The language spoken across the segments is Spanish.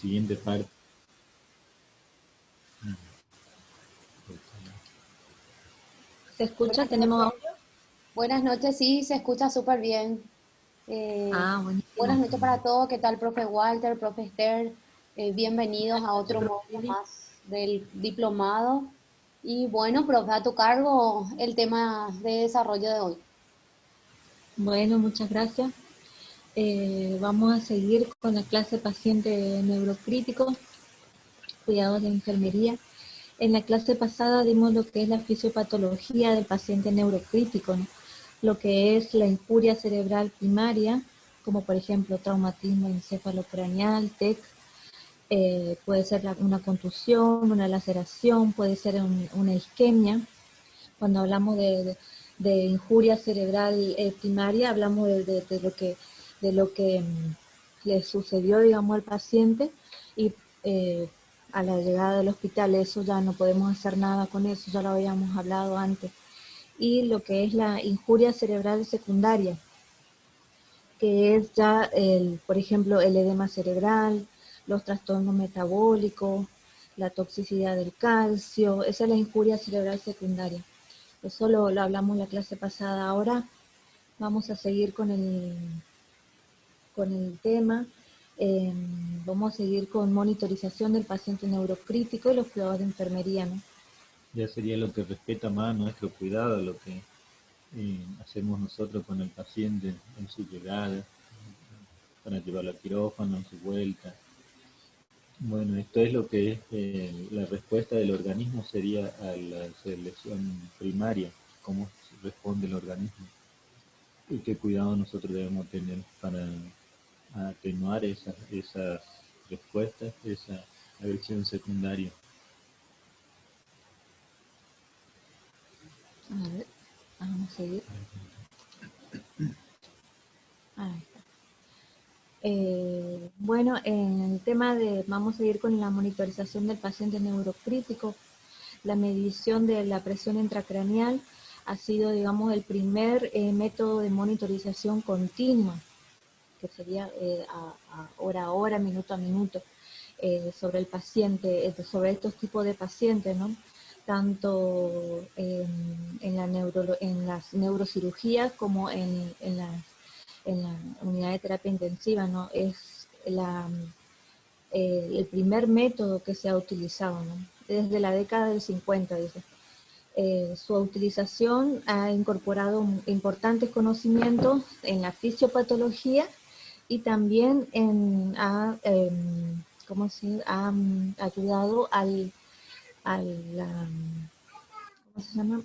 siguiente parte. ¿Se escucha? ¿Tenemos audio? Buenas noches, sí, se escucha súper bien. Buenas Buenísimo. noches para todos. ¿Qué tal, profe Walter, profe Esther? Bienvenidos a otro Profe módulo Lili. más del diplomado. Y bueno, profe, a tu cargo el tema de desarrollo de hoy. Bueno, muchas gracias. Vamos a seguir con la clase paciente neurocrítico, cuidados de enfermería. En la clase pasada dimos lo que es la fisiopatología del paciente neurocrítico, ¿no? Lo que es la injuria cerebral primaria, como por ejemplo traumatismo encefalocraneal, TEC, puede ser una contusión, una laceración, puede ser una isquemia. Cuando hablamos de injuria cerebral primaria, hablamos de lo que le sucedió, digamos, al paciente y a la llegada del hospital. Eso ya no podemos hacer nada con eso, ya lo habíamos hablado antes. Y lo que es la injuria cerebral secundaria, que es ya, por ejemplo, el edema cerebral, los trastornos metabólicos, la toxicidad del calcio. Esa es la injuria cerebral secundaria. Eso lo hablamos en la clase pasada. Ahora vamos a seguir con el tema. Vamos a seguir con monitorización del paciente neurocrítico y los cuidados de enfermería, ¿no? Ya sería lo que respeta más a nuestro cuidado, lo que hacemos nosotros con el paciente en su llegada, para llevarlo al quirófano, en su vuelta. Bueno, esto es lo que es la respuesta del organismo sería a la selección primaria, cómo responde el organismo y qué cuidado nosotros debemos tener para atenuar esas respuestas, esa agresión secundaria. A ver, vamos a seguir. Ahí está. Bueno, en el tema vamos a ir con la monitorización del paciente neurocrítico. La medición de la presión intracraneal ha sido, digamos, el primer método de monitorización continua, que sería hora a hora, minuto a minuto, sobre el paciente, sobre estos tipos de pacientes, ¿no? Tanto en las neurocirugías como en la unidad de terapia intensiva, ¿no? Es el primer método que se ha utilizado, ¿no? Desde la década del 50, dice. Su utilización ha incorporado importantes conocimientos en la fisiopatología y también ha ayudado ¿cómo se llama?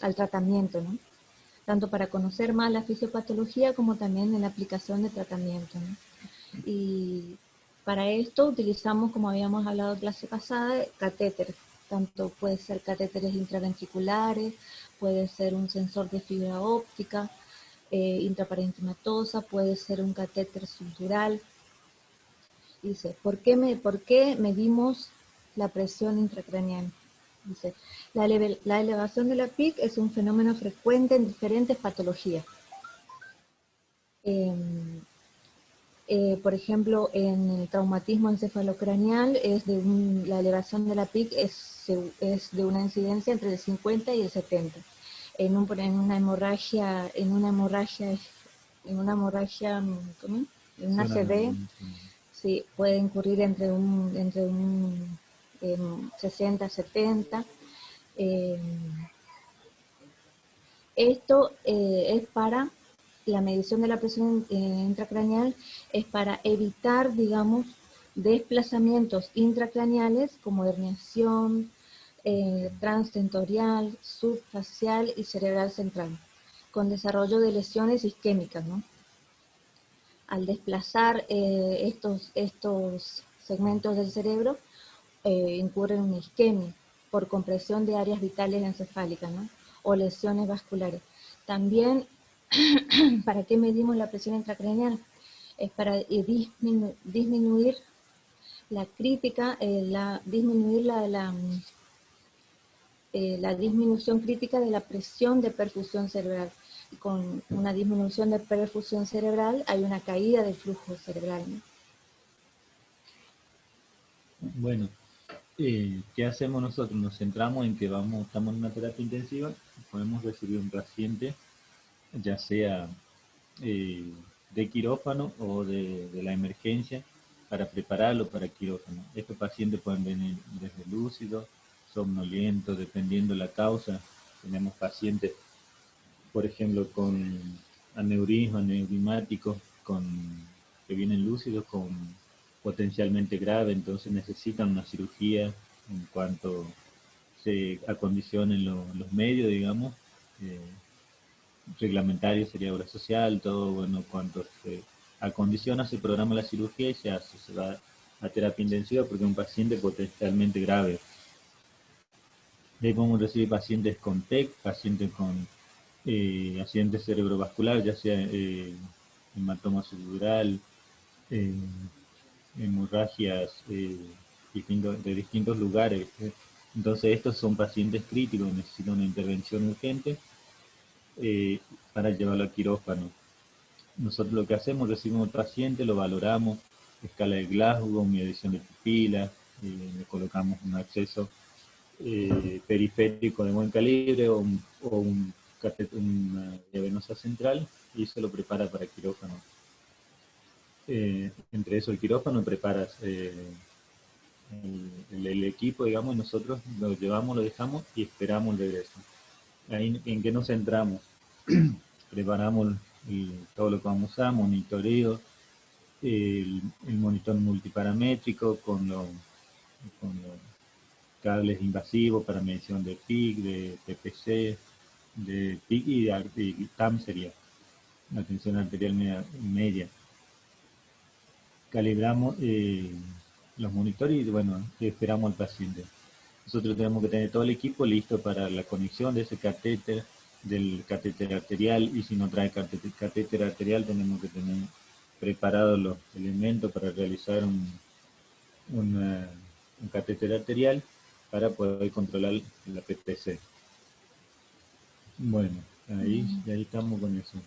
Al tratamiento, ¿no? Tanto para conocer más la fisiopatología como también en la aplicación de tratamiento, ¿no? Y para esto utilizamos, como habíamos hablado en clase pasada, catéteres. Tanto puede ser catéteres intraventriculares, puede ser un sensor de fibra óptica, intraparenquimatosa, puede ser un catéter subdural. Dice, ¿por qué medimos la presión intracraneal? Dice, la elevación de la PIC es un fenómeno frecuente en diferentes patologías. Por ejemplo, en el traumatismo encefalocraneal la elevación de la PIC es de una incidencia entre el 50 y el 70. En una hemorragia, ¿cómo? En una CV, sí, puede incurrir entre un 60 70. Esto es para la medición de la presión intracraneal, es para evitar, digamos, desplazamientos intracraneales como herniación, transtentorial, subfacial y cerebral central, con desarrollo de lesiones isquémicas, ¿no? Al desplazar estos segmentos del cerebro, incurren en isquemia por compresión de áreas vitales encefálicas, ¿no? O lesiones vasculares. También, ¿para qué medimos la presión intracraneal? Es para disminuir la crítica, disminuir la disminución crítica de la presión de perfusión cerebral. Con una disminución de perfusión cerebral hay una caída del flujo cerebral, ¿no? Bueno, ¿qué hacemos nosotros? Nos centramos en que estamos en una terapia intensiva, podemos recibir un paciente, ya sea eh, de quirófano o de la emergencia, para prepararlo para quirófano. Estos pacientes pueden venir desde lúcidos, somnolientos, dependiendo la causa. Tenemos pacientes, por ejemplo, con aneurisma, aneurismáticos, que vienen lúcidos con potencialmente grave, entonces necesitan una cirugía en cuanto se acondicionen los medios, digamos, eh, reglamentario sería obra social, todo, bueno, cuando se acondiciona, se programa la cirugía y se va a terapia intensiva porque es un paciente potencialmente grave. De ahí podemos recibir pacientes con TEC, pacientes con accidente cerebrovascular, ya sea hematoma subdural, eh, hemorragias de distintos lugares. Entonces estos son pacientes críticos, necesitan una intervención urgente eh, para llevarlo a quirófano. Nosotros lo que hacemos, recibimos al paciente, lo valoramos, escala de Glasgow, medición de pupila, le colocamos un acceso periférico de buen calibre una vía venosa central y se lo prepara para quirófano. Entre eso el quirófano preparas el equipo, digamos, y nosotros lo llevamos, lo dejamos y esperamos el regreso. Ahí en que nos centramos, preparamos todo lo que vamos a usar, monitoreo, el monitor multiparamétrico con los cables invasivos para medición de PIC, de PPC, de PIC y TAM sería la tensión arterial media. Calibramos los monitores y bueno, esperamos al paciente. Nosotros tenemos que tener todo el equipo listo para la conexión de ese catéter, del catéter arterial, y si no trae catéter arterial tenemos que tener preparados los elementos para realizar un catéter arterial para poder controlar la PPC. Bueno, ahí estamos con eso.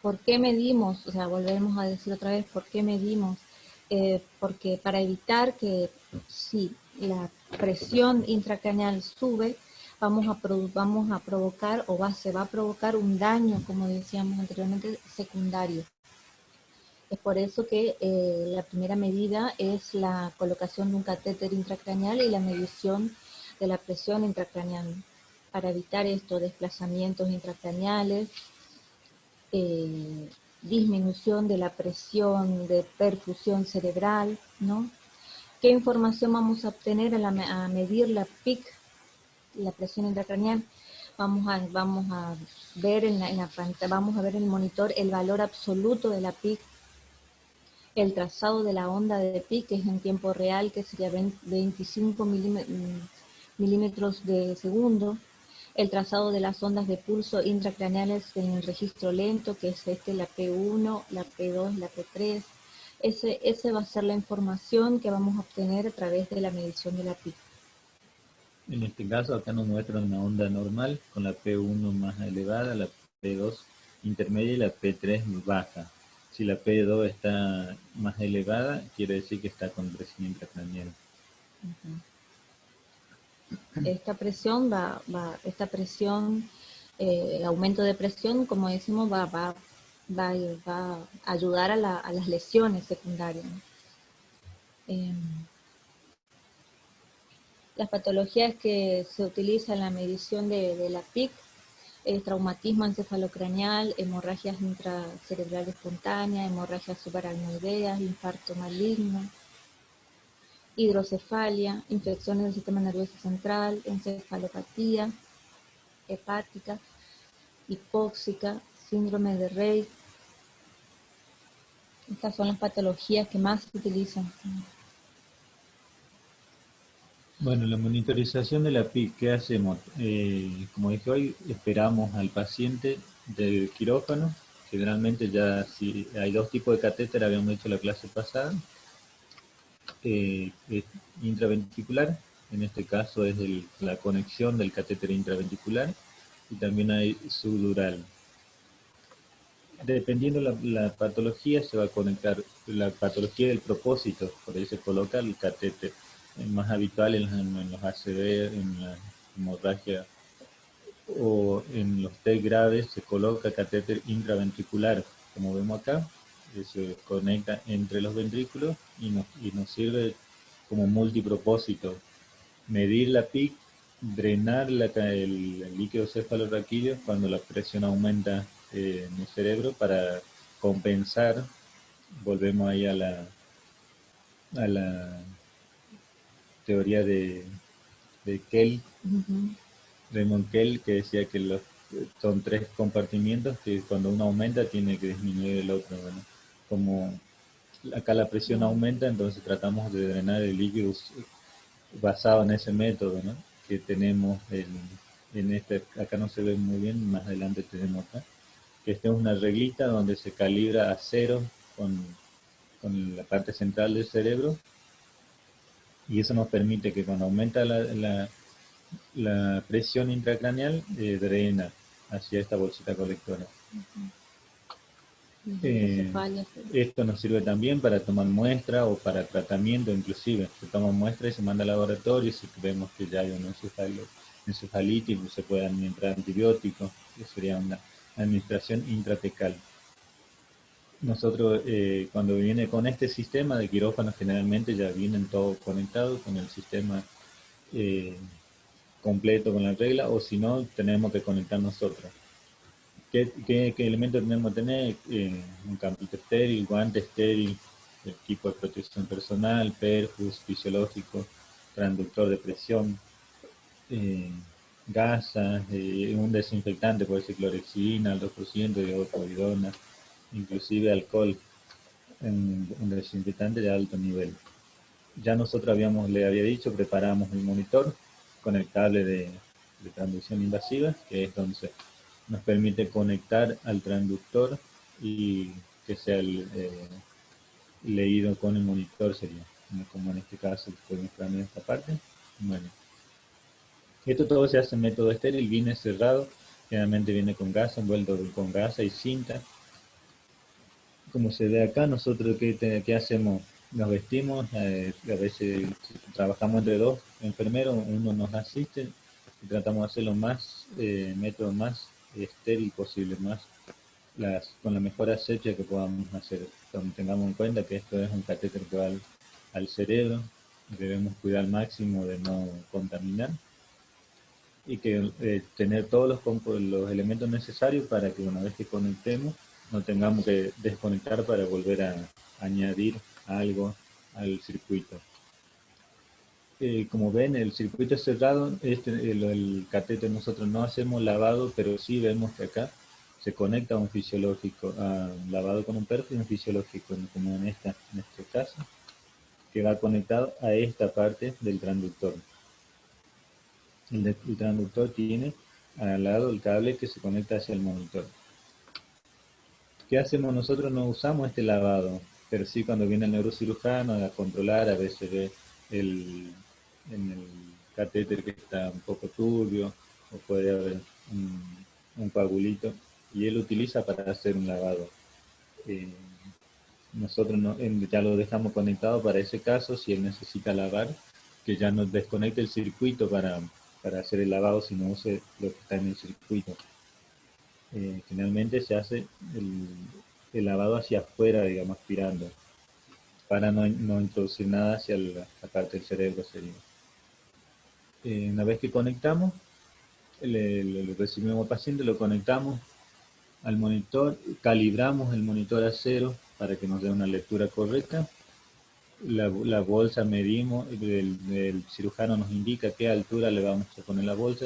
¿Por qué medimos? O sea, volvemos a decir otra vez, ¿por qué medimos? Porque para evitar que si la presión intracraneal sube, vamos a provocar se va a provocar un daño, como decíamos anteriormente, secundario. Es por eso que la primera medida es la colocación de un catéter intracraneal y la medición de la presión intracraneal. Para evitar estos desplazamientos intracraneales, disminución de la presión de perfusión cerebral, ¿no? ¿Qué información vamos a obtener a medir la PIC, la presión intracraneal? Vamos a ver en la pantalla, vamos a ver en el monitor el valor absoluto de la PIC, el trazado de la onda de PIC, que es en tiempo real, que sería 25 milímetros de segundo, el trazado de las ondas de pulso intracraneales en el registro lento, que es la P1, la P2, la P3. Ese va a ser la información que vamos a obtener a través de la medición de la PIC. En este caso acá nos muestra una onda normal con la P1 más elevada, la P2 intermedia y la P3 baja. Si la P2 está más elevada, quiere decir que está con presión intracraneal. Esta presión aumento de presión, como decimos, va a ayudar a las lesiones secundarias. Las patologías que se utilizan en la medición de la PIC es traumatismo encefalocraneal, hemorragias intracerebrales espontáneas, hemorragias subaracnoideas, infarto maligno, hidrocefalia, infecciones del sistema nervioso central, encefalopatía hepática, hipóxica, síndrome de Rey. Estas son las patologías que más se utilizan. Bueno, la monitorización de la PIC, ¿qué hacemos? Como dije hoy, esperamos al paciente del quirófano. Generalmente ya si hay dos tipos de catéter, habíamos hecho la clase pasada. Intraventricular, en este caso es la conexión del catéter intraventricular, y también hay subdural. Dependiendo la patología, se va a conectar la patología del propósito, por ahí se coloca el catéter más habitual en los ACV, en la hemorragia o en los T graves, se coloca catéter intraventricular, como vemos acá, que se conecta entre los ventrículos y nos sirve como multipropósito, medir la PIC, drenar el líquido cefalorraquídeo cuando la presión aumenta en el cerebro para compensar. Volvemos ahí a la teoría de Kell, Raymond Kell, que decía que son tres compartimientos que cuando uno aumenta tiene que disminuir el otro. Bueno, como acá la presión aumenta, entonces tratamos de drenar el líquido basado en ese método, ¿no? Que tenemos en este, acá no se ve muy bien, más adelante tenemos acá, que esta es una reglita donde se calibra a cero con la parte central del cerebro, y eso nos permite que cuando aumenta la presión intracraneal, drena hacia esta bolsita colectora. Esto nos sirve también para tomar muestra o para tratamiento, inclusive se toma muestra y se manda al laboratorio, y si vemos que ya hay una encefalitis, se puede administrar antibióticos, que sería una administración intratecal. Nosotros cuando viene con este sistema de quirófano, generalmente ya vienen todos conectados con el sistema completo con la regla, o si no tenemos que conectar nosotros. ¿Qué elementos tenemos que tener? Un campito estéril, guante estéril, equipo de protección personal, perfus fisiológico, transductor de presión, gasas, un desinfectante, puede ser clorexidina al 2%, iodopovidona, inclusive alcohol, un desinfectante de alto nivel. Ya nosotros le había dicho, preparamos el monitor con el cable de transducción invasiva, que es donde nos permite conectar al transductor y que sea leído con el monitor, sería como en este caso estoy mostrando en esta parte. Bueno, esto todo se hace en método estéril, viene cerrado, generalmente viene con gasa, envuelto con gasa y cinta. Como se ve acá, nosotros ¿qué hacemos? Nos vestimos, a veces trabajamos entre dos enfermeros, uno nos asiste y tratamos de hacer lo más, método más estéril posible, con la mejor asepsia que podamos hacer. Tengamos en cuenta que esto es un catéter que va al cerebro, debemos cuidar al máximo de no contaminar y que tener todos los elementos necesarios para que una vez que conectemos no tengamos que desconectar para volver a añadir algo al circuito. Como ven, el circuito es cerrado, el catéter nosotros no hacemos lavado, pero sí vemos que acá se conecta a un fisiológico, lavado con un perfil y un fisiológico, como en este caso, que va conectado a esta parte del transductor. El transductor tiene al lado el cable que se conecta hacia el monitor. ¿Qué hacemos nosotros? No usamos este lavado, pero sí cuando viene el neurocirujano a controlar, a veces ve en el catéter que está un poco turbio, o puede haber un coagulito, y él utiliza para hacer un lavado. Nosotros ya lo dejamos conectado para ese caso, si él necesita lavar, que ya nos desconecte el circuito para hacer el lavado, si no use lo que está en el circuito. Generalmente se hace el lavado hacia afuera, digamos, aspirando, para no introducir nada hacia la parte del cerebro. Sería. Una vez que conectamos, le recibimos al paciente, lo conectamos al monitor, calibramos el monitor a cero para que nos dé una lectura correcta. La bolsa medimos, el cirujano nos indica qué altura le vamos a poner la bolsa.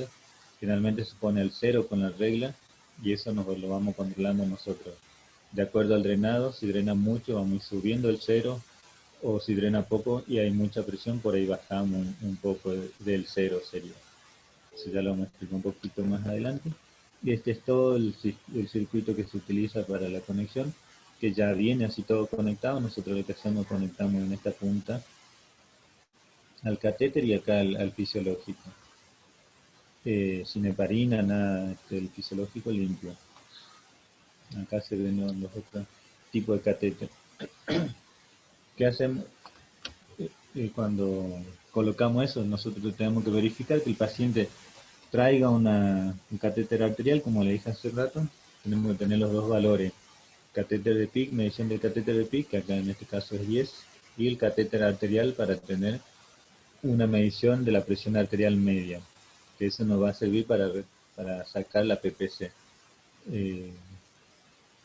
Generalmente se pone al cero con la regla y eso lo vamos controlando nosotros. De acuerdo al drenado, si drena mucho vamos subiendo el cero, o si drena poco y hay mucha presión, por ahí bajamos un poco del cero sería. Eso ya lo vamos a explicar un poquito más adelante. Y este es todo el circuito que se utiliza para la conexión, que ya viene así todo conectado. Nosotros lo que hacemos, conectamos en esta punta al catéter y acá al fisiológico. Sin heparina, nada, el fisiológico limpio. Acá se ven los otros tipos de catéter. ¿Qué hacemos? Cuando colocamos eso, nosotros tenemos que verificar que el paciente traiga un catéter arterial, como le dije hace rato. Tenemos que tener los dos valores: catéter de PIC, medición del catéter de PIC, que acá en este caso es 10, y el catéter arterial para tener una medición de la presión arterial media, que eso nos va a servir para sacar la PPC.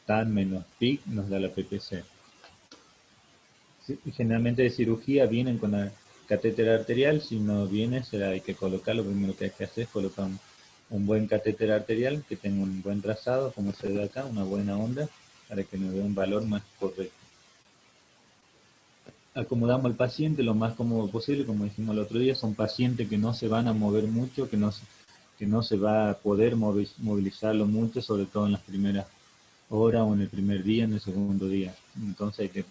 TAN menos PIC nos da la PPC. Generalmente de cirugía vienen con la catéter arterial. Si no viene, hay que colocar. Lo primero que hay que hacer es colocar un buen catéter arterial que tenga un buen trazado, como se ve acá, una buena onda, para que nos dé un valor más correcto. Acomodamos al paciente lo más cómodo posible, como dijimos el otro día. Son pacientes que no se van a mover mucho, que no se va a poder movilizarlo mucho, sobre todo en las primeras horas o en el primer día, en el segundo día. Entonces hay que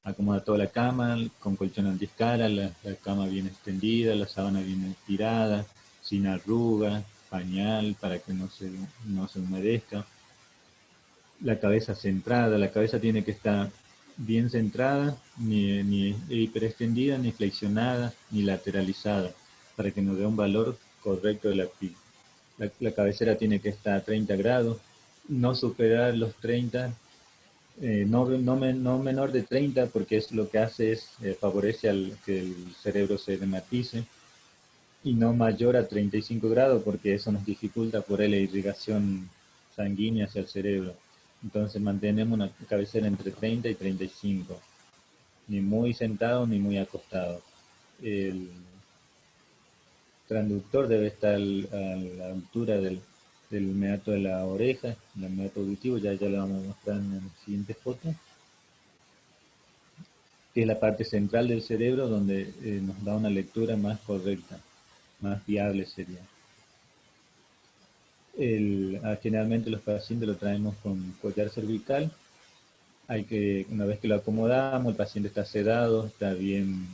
acomodar toda la cama con colchón antiescara, la cama bien extendida, la sábana bien estirada, sin arrugas, pañal para que no se humedezca. La cabeza centrada, la cabeza tiene que estar bien centrada, ni hiperextendida, ni flexionada, ni lateralizada, para que nos dé un valor correcto de la PIC. La cabecera tiene que estar a 30 grados, no superar los 30, no menor de 30, porque es lo que hace es favorece que el cerebro se edematice, y no mayor a 35 grados, porque eso nos dificulta por la irrigación sanguínea hacia el cerebro. Entonces mantenemos una cabecera entre 30 y 35, ni muy sentado ni muy acostado. El transductor debe estar a la altura del meato de la oreja, el meato auditivo, ya lo vamos a mostrar en la siguiente foto, que es la parte central del cerebro donde nos da una lectura más correcta, más viable sería. Generalmente los pacientes lo traemos con collar cervical. Una vez que lo acomodamos, el paciente está sedado, está bien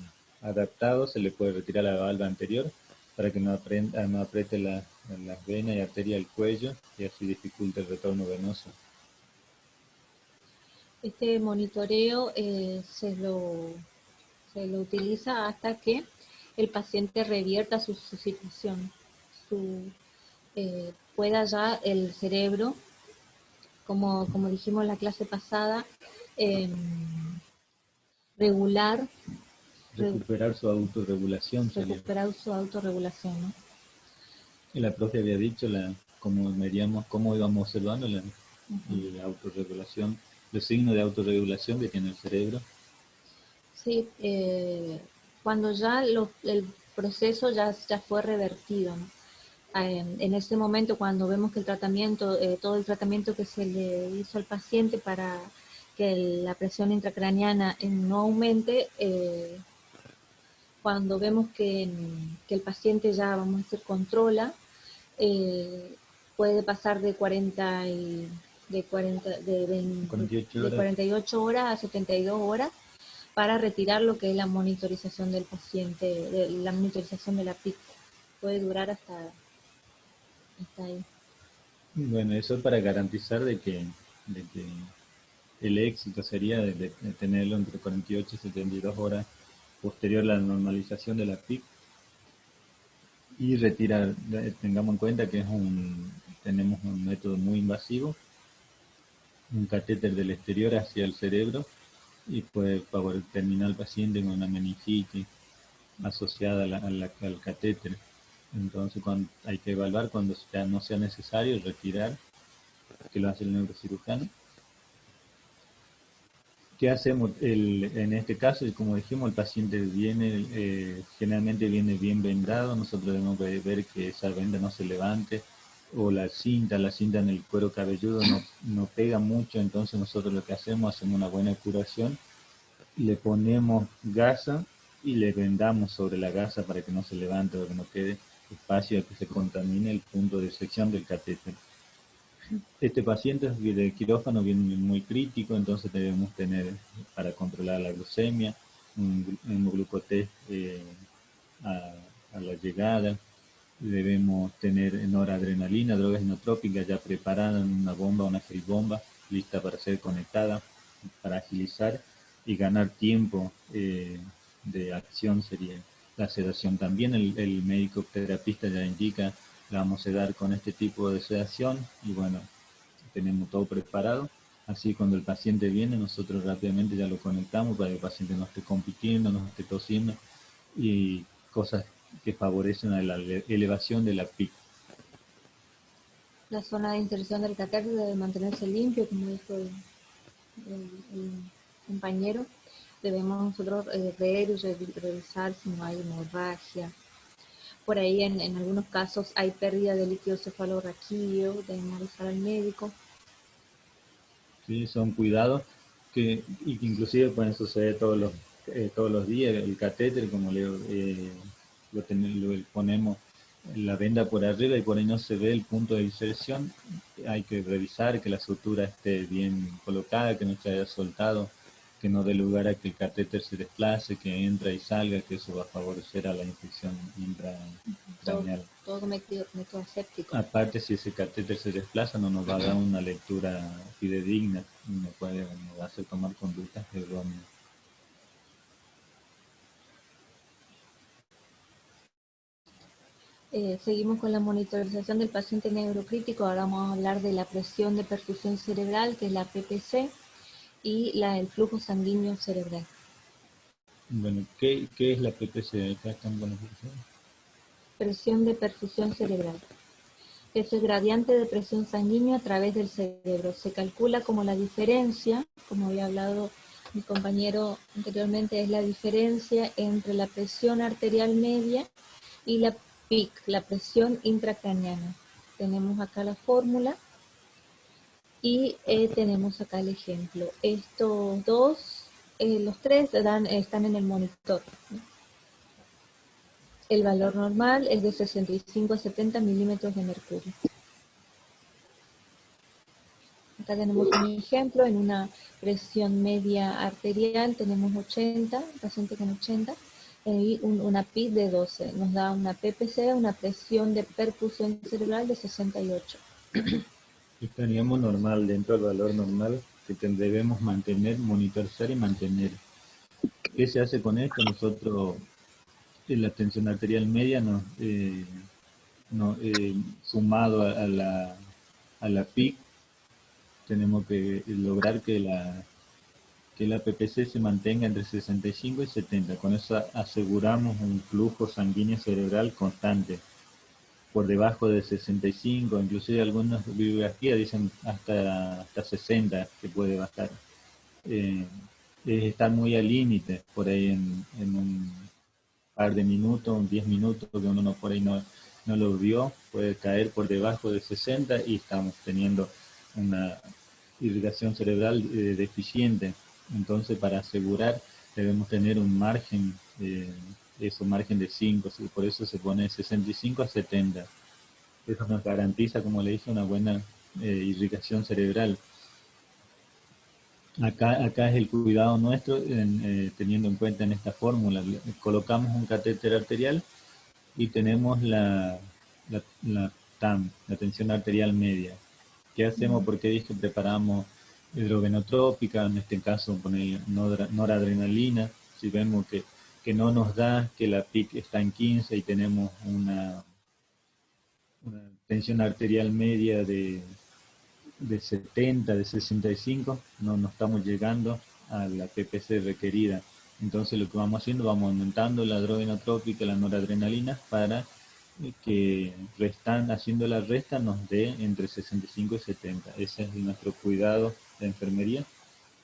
adaptado, se le puede retirar la valva anterior para que no apriete las venas y arterias del cuello y así dificulte el retorno venoso. Este monitoreo se lo utiliza hasta que el paciente revierta su situación, pueda ya el cerebro, como dijimos en la clase pasada, recuperar su autorregulación. Recuperar su autorregulación, ¿no? Y la profe había dicho cómo íbamos observando la autorregulación, los signos de autorregulación que tiene el cerebro. Sí, cuando ya el proceso ya fue revertido, ¿no? En ese momento, cuando vemos que el tratamiento, todo el tratamiento que se le hizo al paciente para que la presión intracraneana no aumente, cuando vemos que el paciente ya, vamos a decir, controla, puede pasar de 48 horas a 72 horas para retirar lo que es la monitorización del paciente, la monitorización de la PIC. Puede durar hasta ahí. Bueno, eso es para garantizar de que el éxito sería de tenerlo entre 48 y 72 horas posterior a la normalización de la PIC y retirar. Tengamos en cuenta que tenemos un método muy invasivo, un catéter del exterior hacia el cerebro, y puede terminar el paciente con una meningitis asociada al catéter. Entonces hay que evaluar cuando ya no sea necesario retirar, que lo hace el neurocirujano. ¿Qué hacemos en este caso? Como dijimos, el paciente generalmente viene bien vendado. Nosotros debemos ver que esa venda no se levante, o la cinta en el cuero cabelludo no pega mucho. Entonces nosotros lo que hacemos una buena curación, le ponemos gasa y le vendamos sobre la gasa para que no se levante o que no quede espacio a que se contamine el punto de sección del catéter. Este paciente de quirófano viene muy crítico, entonces debemos tener, para controlar la glucemia, un glucotest a la llegada. Debemos tener noradrenalina, drogas inotrópicas ya preparadas en una bomba, una jeribomba, lista para ser conectada, para agilizar y ganar tiempo de acción sería la sedación. También el médico terapista ya indica, la vamos a sedar con este tipo de sedación y bueno, tenemos todo preparado. Así cuando el paciente viene, nosotros rápidamente ya lo conectamos para que el paciente no esté compitiendo, no esté tosiendo y cosas que favorecen a la elevación de la PIC. La zona de inserción del catéter debe mantenerse limpio, como dijo el compañero. Debemos nosotros ver y revisar si no hay hemorragia. Por ahí en algunos casos hay pérdida de líquido cefalorraquídeo, debemos avisar al médico. Sí, son cuidados que inclusive pueden suceder todos los días. El catéter, como lo ponemos la venda por arriba y por ahí no se ve el punto de inserción, hay que revisar que la sutura esté bien colocada, que no se haya soltado, que no dé lugar a que el catéter se desplace, que entra y salga, que eso va a favorecer a la infección intracraneal. Todo método aséptico. Aparte, si ese catéter se desplaza, no nos va a dar una lectura fidedigna, nos va a hacer tomar conductas erróneas. Seguimos con la monitorización del paciente neurocrítico. Ahora vamos a hablar de la presión de perfusión cerebral, que es la PPC, y el flujo sanguíneo cerebral. Bueno, ¿qué es la PPC? Acá están buenas. Presión de perfusión cerebral. Es el gradiente de presión sanguínea a través del cerebro. Se calcula como la diferencia, como había hablado mi compañero anteriormente, es la diferencia entre la presión arterial media y la PIC, la presión intracraneana. Tenemos acá la fórmula y tenemos acá el ejemplo. Estos dos, los tres están en el monitor, ¿no? El valor normal es de 65 a 70 milímetros de mercurio. Acá tenemos un ejemplo, en una presión media arterial tenemos 80, paciente con 80, y una PIC de 12. Nos da una PPC, una presión de perfusión cerebral de 68. Estaríamos normal, dentro del valor normal que debemos mantener, monitorizar y mantener. ¿Qué se hace con esto? Nosotros, la tensión arterial media, sumado a la PIC, tenemos que lograr que la PPC se mantenga entre 65 y 70. Con eso aseguramos un flujo sanguíneo cerebral constante. Por debajo de 65, inclusive algunas bibliografías dicen hasta 60 que puede bajar. Es estar muy al límite, por ahí en un par de minutos, 10 minutos, que uno por ahí no lo vio, puede caer por debajo de 60 y estamos teniendo una irrigación cerebral deficiente. Entonces, para asegurar, debemos tener un margen, margen de 5, ¿sí? Por eso se pone 65 a 70. Eso nos garantiza, como le dije, una buena irrigación cerebral. Acá es el cuidado nuestro, teniendo en cuenta en esta fórmula. Colocamos un catéter arterial y tenemos la TAM, la tensión arterial media. ¿Qué hacemos? Porque dije que preparamos hidrovenotrópica, en este caso poner noradrenalina. Si vemos que no nos da, que la PIC está en 15 y tenemos una tensión arterial media de 70, de 65, no estamos llegando a la PPC requerida. Entonces lo que vamos haciendo, vamos aumentando la drogenotrópica, la noradrenalina, para que haciendo la resta nos dé entre 65 y 70. Ese es nuestro cuidado de enfermería,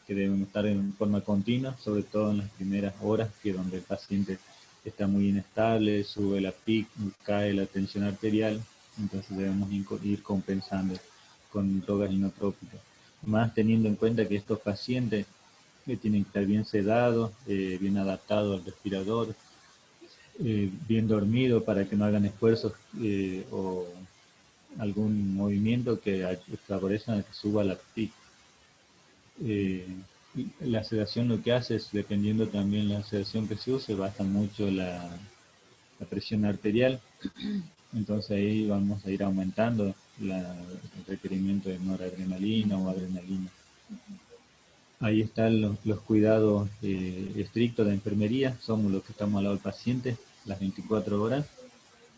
que deben estar en forma continua, sobre todo en las primeras horas, que donde el paciente está muy inestable, sube la PIC, cae la tensión arterial, entonces debemos ir compensando con drogas inotrópicas. Más teniendo en cuenta que estos pacientes tienen que estar bien sedados, bien adaptados al respirador, bien dormidos para que no hagan esfuerzos o algún movimiento que favorezca a que suba la PIC. La sedación lo que hace es, dependiendo también la sedación que se use, baja mucho la presión arterial. Entonces ahí vamos a ir aumentando el requerimiento de noradrenalina o adrenalina. Ahí están los cuidados estrictos de enfermería, somos los que estamos al lado del paciente las 24 horas,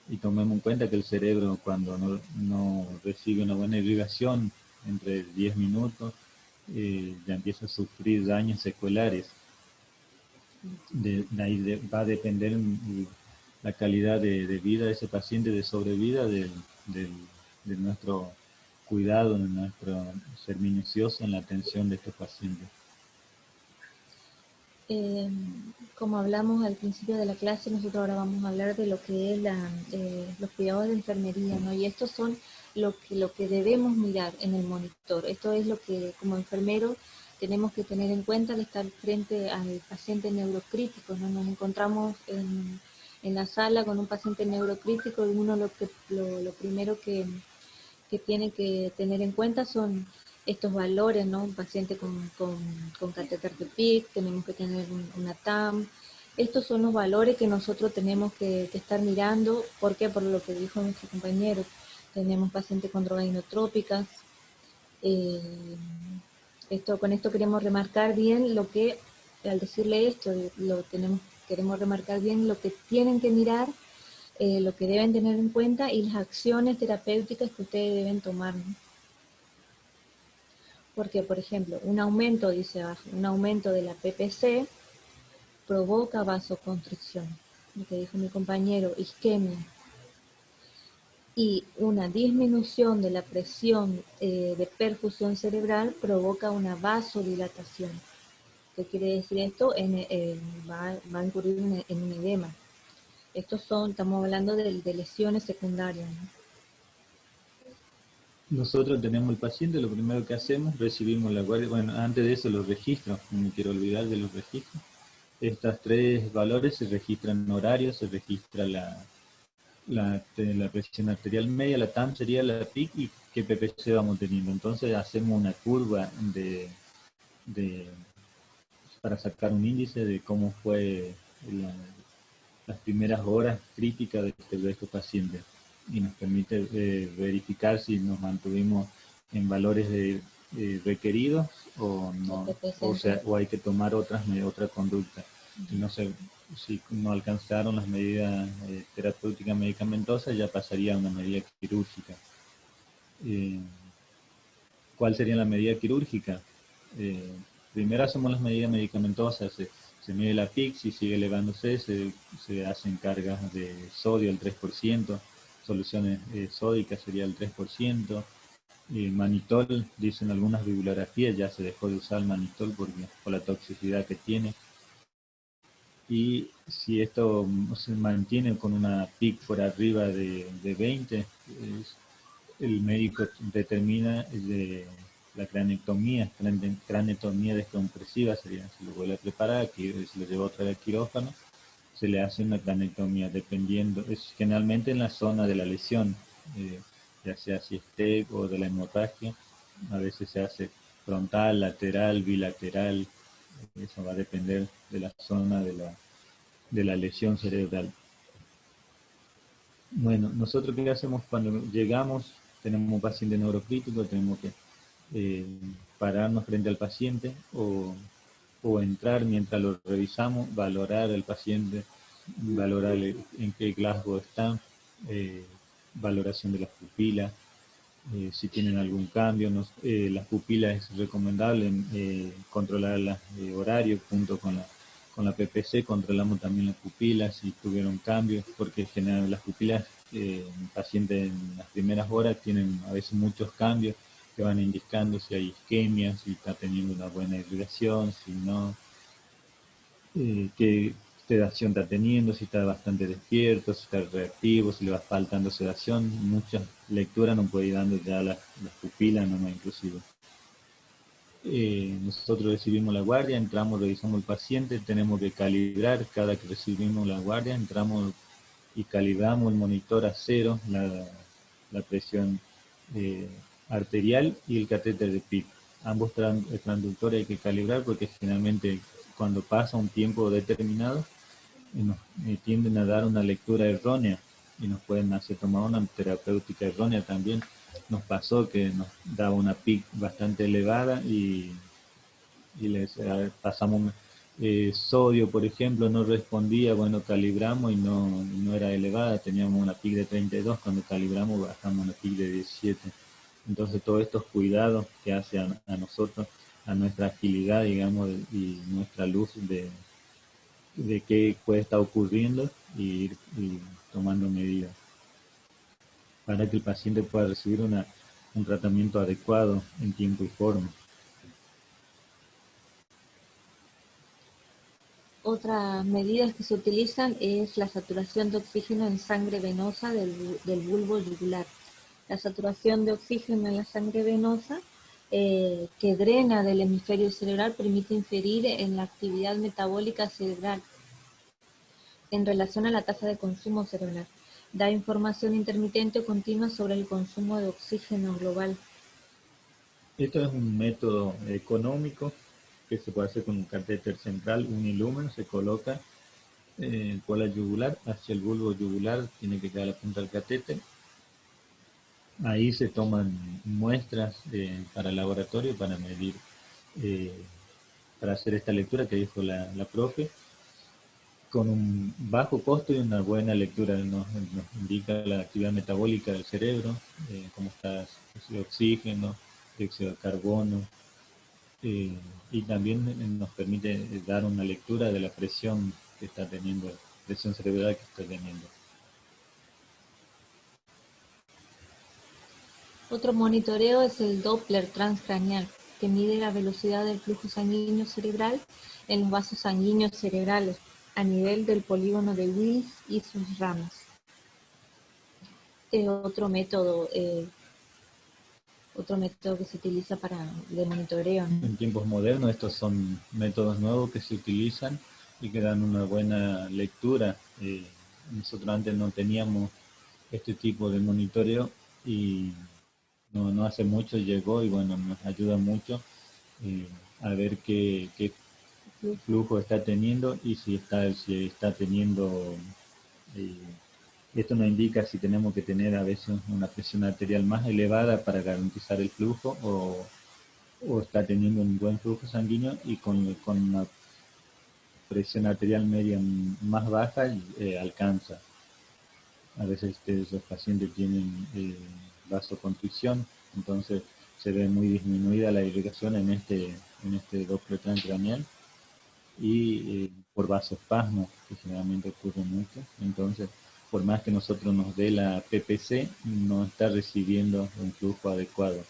y tomemos en cuenta que el cerebro, cuando no recibe una buena irrigación entre 10 minutos, ya empieza a sufrir daños secuelares. De ahí va a depender la calidad de vida de ese paciente, de sobrevida, de nuestro cuidado, de nuestro ser minucioso en la atención de estos pacientes. Como hablamos al principio de la clase, nosotros ahora vamos a hablar de lo que es los cuidados de enfermería, ¿no? Y estos son lo que debemos mirar en el monitor. Esto es lo que como enfermeros tenemos que tener en cuenta al estar frente al paciente neurocrítico, ¿no? Nos encontramos en la sala con un paciente neurocrítico y uno lo primero que tiene que tener en cuenta son estos valores, ¿no? Un paciente con catéter de PIC, tenemos que tener una TAM. Estos son los valores que nosotros tenemos que estar mirando. ¿Por qué? Por lo que dijo nuestro compañero. Tenemos pacientes con drogas inotrópicas. Con esto queremos remarcar bien lo que, al decirle esto, queremos remarcar bien lo que tienen que mirar, lo que deben tener en cuenta y las acciones terapéuticas que ustedes deben tomar, ¿no? Porque, por ejemplo, un aumento, dice abajo, un aumento de la PPC provoca vasoconstricción, lo que dijo mi compañero, isquemia, y una disminución de la presión de perfusión cerebral provoca una vasodilatación. ¿Qué quiere decir esto? Va a incurrir en un edema. Estamos hablando de lesiones secundarias, ¿no? Nosotros tenemos el paciente, lo primero que hacemos, recibimos la guardia, bueno, antes de eso los registros, no me quiero olvidar de los registros. Estos tres valores se registran en horario, se registra la presión arterial media, la TAM sería la PIC y qué PPC vamos teniendo. Entonces hacemos una curva para sacar un índice de cómo fue las primeras horas críticas de estos pacientes, y nos permite verificar si nos mantuvimos en valores requeridos o no, o hay que tomar otra conducta. Si no, si no alcanzaron las medidas terapéuticas medicamentosas, ya pasaría a una medida quirúrgica. ¿Cuál sería la medida quirúrgica? Primero hacemos las medidas medicamentosas, se mide la PIC, si sigue elevándose, se hacen cargas de sodio al 3%, soluciones sódicas sería el 3%, manitol, dicen algunas bibliografías, ya se dejó de usar el manitol por la toxicidad que tiene. Y si esto se mantiene con una PIC por arriba de 20, el médico determina la cranectomía descompresiva, sería, se lo vuelve a preparar, aquí se lo lleva otra vez al quirófano, se le hace una cranectomía, dependiendo, es generalmente en la zona de la lesión, ya sea si es TEC o de la hemorragia, a veces se hace frontal, lateral, bilateral, eso va a depender de la zona de la lesión cerebral. Bueno, nosotros qué hacemos cuando llegamos, tenemos un paciente neurocrítico, tenemos que pararnos frente al paciente o entrar mientras lo revisamos, valorar al paciente, valorar en qué Glasgow está, valoración de las pupilas, si tienen algún cambio. Las pupilas es recomendable controlar el horario junto con la PPC, controlamos también las pupilas si tuvieron cambios, porque generalmente las pupilas en pacientes en las primeras horas tienen a veces muchos cambios que van indicando si hay isquemia, si está teniendo una buena irrigación, si no, qué sedación está teniendo, si está bastante despierto, si está reactivo, si le va faltando sedación. Muchas lecturas nos puede ir dando ya las pupilas, no inclusive. Nosotros recibimos la guardia, entramos, revisamos el paciente, tenemos que calibrar cada que recibimos la guardia, entramos y calibramos el monitor a cero, la presión arterial y el catéter de PIC. Ambos transductores hay que calibrar porque generalmente cuando pasa un tiempo determinado nos tienden a dar una lectura errónea y nos pueden hacer tomar una terapéutica errónea también. nos pasó que nos daba una PIC bastante elevada y les pasamos sodio, por ejemplo, no respondía, bueno, calibramos y no era elevada, teníamos una PIC de 32, cuando calibramos bajamos una PIC de 17. Entonces todos estos cuidados que hace a nosotros, a nuestra agilidad, digamos, y nuestra luz de qué puede estar ocurriendo y ir tomando medidas para que el paciente pueda recibir un tratamiento adecuado en tiempo y forma. Otras medidas que se utilizan es la saturación de oxígeno en sangre venosa del bulbo yugular. La saturación de oxígeno en la sangre venosa que drena del hemisferio cerebral permite inferir en la actividad metabólica cerebral en relación a la tasa de consumo cerebral. Da información intermitente o continua sobre el consumo de oxígeno global. Esto es un método económico que se puede hacer con un catéter central unilumen, se coloca por la yugular, hacia el bulbo yugular, tiene que quedar la punta del catéter. Ahí se toman muestras para el laboratorio para medir, para hacer esta lectura que dijo la profe, con un bajo costo y una buena lectura. Nos indica la actividad metabólica del cerebro, cómo está el oxígeno, dióxido de carbono, y también nos permite dar una lectura de la presión que está teniendo, presión cerebral que está teniendo. Otro monitoreo es el Doppler transcraneal, que mide la velocidad del flujo sanguíneo cerebral en los vasos sanguíneos cerebrales a nivel del polígono de Wills y sus ramas. Este es otro método que se utiliza de monitoreo, ¿no? En tiempos modernos estos son métodos nuevos que se utilizan y que dan una buena lectura. Nosotros antes no teníamos este tipo de monitoreo y no hace mucho llegó y bueno, nos ayuda mucho a ver qué flujo está teniendo y si está teniendo, esto nos indica si tenemos que tener a veces una presión arterial más elevada para garantizar el flujo o está teniendo un buen flujo sanguíneo y con una presión arterial media más baja alcanza. A veces los pacientes tienen vasoconstricción, entonces se ve muy disminuida la irrigación en este Doppler transcraneal y por vasospasmo, que generalmente ocurre mucho. Entonces, por más que nosotros nos dé la PPC, no está recibiendo un flujo adecuado.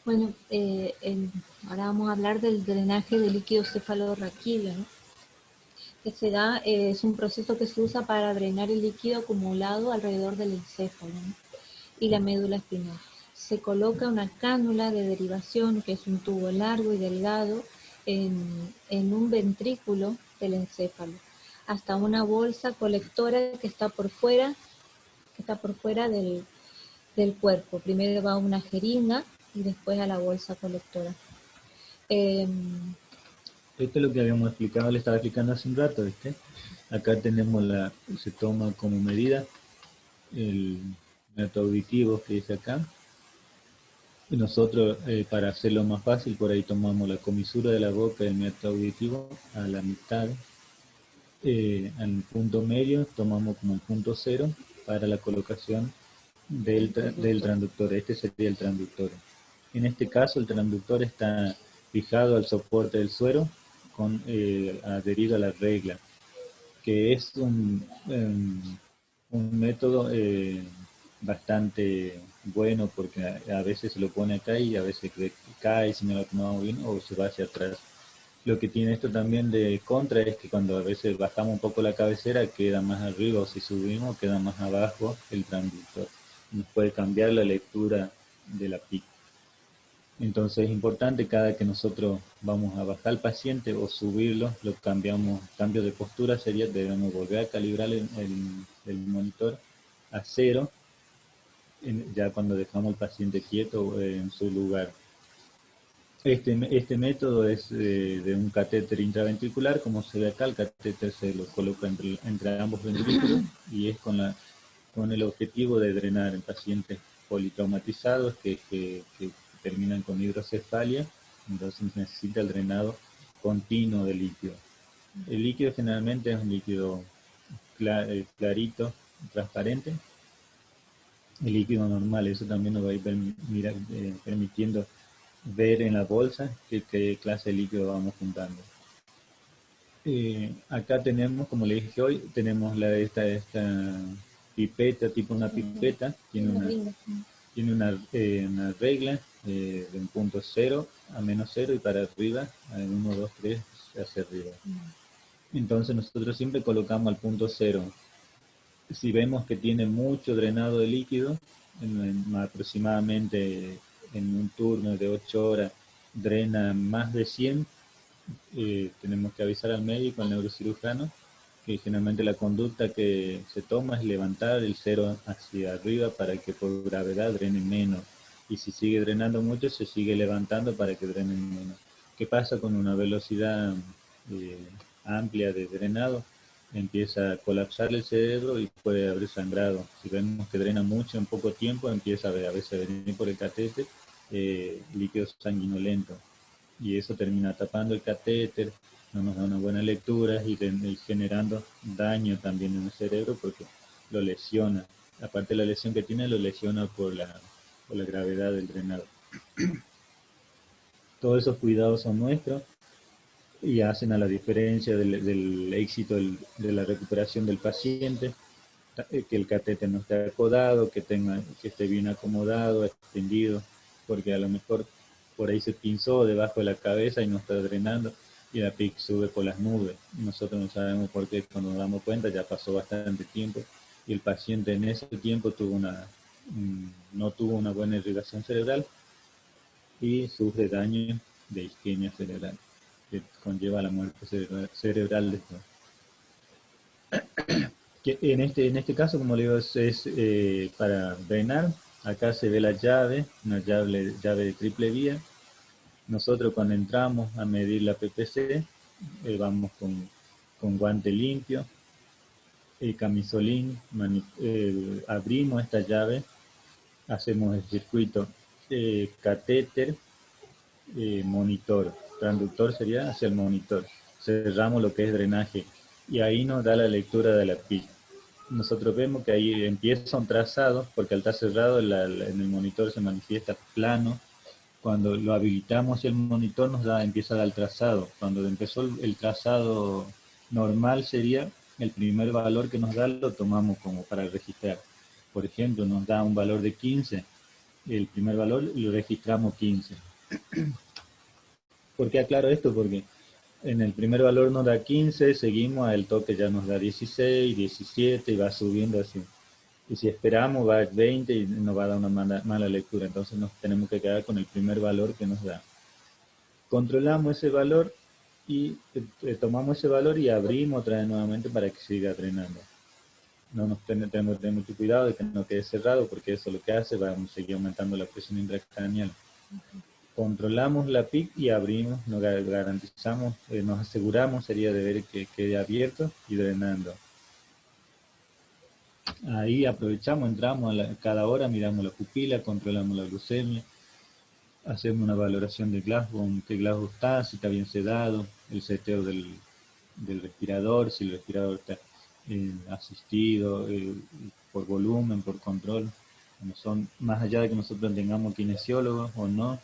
Bueno, ahora vamos a hablar del drenaje de líquido cefalorraquídeo, ¿no? Que se da, es un proceso que se usa para drenar el líquido acumulado alrededor del encéfalo, ¿no? Y la médula espinal. Se coloca una cánula de derivación, que es un tubo largo y delgado, en un ventrículo del encéfalo, hasta una bolsa colectora que está por fuera del cuerpo. Primero va una jeringa y después a la bolsa colectora. Esto es lo que habíamos explicado, le estaba explicando hace un rato, ¿viste? Acá tenemos se toma como medida el método auditivo que dice acá. Y nosotros, para hacerlo más fácil, por ahí tomamos la comisura de la boca del método auditivo a la mitad. Al punto medio tomamos como el punto 0 para la colocación del transductor. Este sería el transductor. En este caso, el transductor está fijado al soporte del suero adherido a la regla, que es un método bastante bueno porque a veces se lo pone acá y a veces cae si no lo tomamos bien o se va hacia atrás. Lo que tiene esto también de contra es que cuando a veces bajamos un poco la cabecera queda más arriba o si subimos queda más abajo el transductor. Nos puede cambiar la lectura de la PIC. Entonces es importante cada que nosotros vamos a bajar al paciente o subirlo, lo cambios de postura sería debemos volver a calibrar el monitor a 0 ya cuando dejamos al paciente quieto en su lugar. Este método es de un catéter intraventricular, como se ve acá, el catéter se lo coloca entre ambos ventrículos y es con con el objetivo de drenar en pacientes politraumatizados que terminan con hidrocefalia, entonces necesita el drenado continuo de líquido. El líquido generalmente es un líquido clarito, transparente, el líquido normal, eso también nos va a ir permitiendo ver en la bolsa qué clase de líquido vamos juntando. Acá tenemos, como le dije hoy, tenemos esta pipeta, tipo una pipeta, tiene una regla de un punto 0 a menos 0 y para arriba, 1, 2, 3 hacia arriba. Entonces nosotros siempre colocamos al punto 0. Si vemos que tiene mucho drenado de líquido, aproximadamente en un turno de 8 horas drena más de 100, tenemos que avisar al médico, al neurocirujano, que generalmente la conducta que se toma es levantar el 0 hacia arriba para que por gravedad drene menos. Y si sigue drenando mucho, se sigue levantando para que drene menos. ¿Qué pasa con una velocidad amplia de drenado? Empieza a colapsar el cerebro y puede haber sangrado. Si vemos que drena mucho en poco tiempo, empieza a veces a venir por el catéter líquido sanguinolento. Y eso termina tapando el catéter, no nos da una buena lectura y generando daño también en el cerebro porque lo lesiona. Aparte de la lesión que tiene, lo lesiona por la gravedad del drenado. Todos esos cuidados son nuestros y hacen a la diferencia del éxito de la recuperación del paciente, que el catéter no esté acodado, que esté bien acomodado, extendido, porque a lo mejor por ahí se pinzó debajo de la cabeza y no está drenando y la PIC sube por las nubes. Nosotros no sabemos por qué, cuando nos damos cuenta ya pasó bastante tiempo y el paciente en ese tiempo no tuvo una buena irrigación cerebral y sufre daño de isquemia cerebral, que conlleva la muerte cerebral después. En este caso, como le digo, es para drenar. Acá se ve la llave, una llave de triple vía. Nosotros cuando entramos a medir la PPC, vamos con guante limpio, camisolín, abrimos esta llave, hacemos el circuito catéter, monitor, transductor sería hacia el monitor, cerramos lo que es drenaje y ahí nos da la lectura de la PIC. Nosotros vemos que ahí empieza un trazado, porque al estar cerrado en el monitor se manifiesta plano. Cuando lo habilitamos el monitor empieza a dar el trazado. Cuando empezó el trazado normal sería el primer valor que nos da, lo tomamos como para registrar. Por ejemplo, nos da un valor de 15, el primer valor lo registramos 15. ¿Por qué aclaro esto? Porque en el primer valor nos da 15, seguimos, al toque ya nos da 16, 17 y va subiendo así. Y si esperamos va a 20 y nos va a dar una mala lectura, entonces nos tenemos que quedar con el primer valor que nos da. Controlamos ese valor y tomamos ese valor y abrimos otra vez nuevamente para que siga drenando. Tenemos que tener mucho cuidado de que no quede cerrado porque eso lo que hace va a seguir aumentando la presión intracraneal. Controlamos la PIC y abrimos, nos garantizamos, nos aseguramos sería de ver que quede abierto y drenando. Ahí aprovechamos, entramos cada hora, miramos la pupila, controlamos la glucemia, hacemos una valoración de Glasgow, qué Glasgow está, si está bien sedado, el seteo del respirador, si el respirador está asistido por volumen, por control. Más allá de que nosotros tengamos kinesiólogos o no,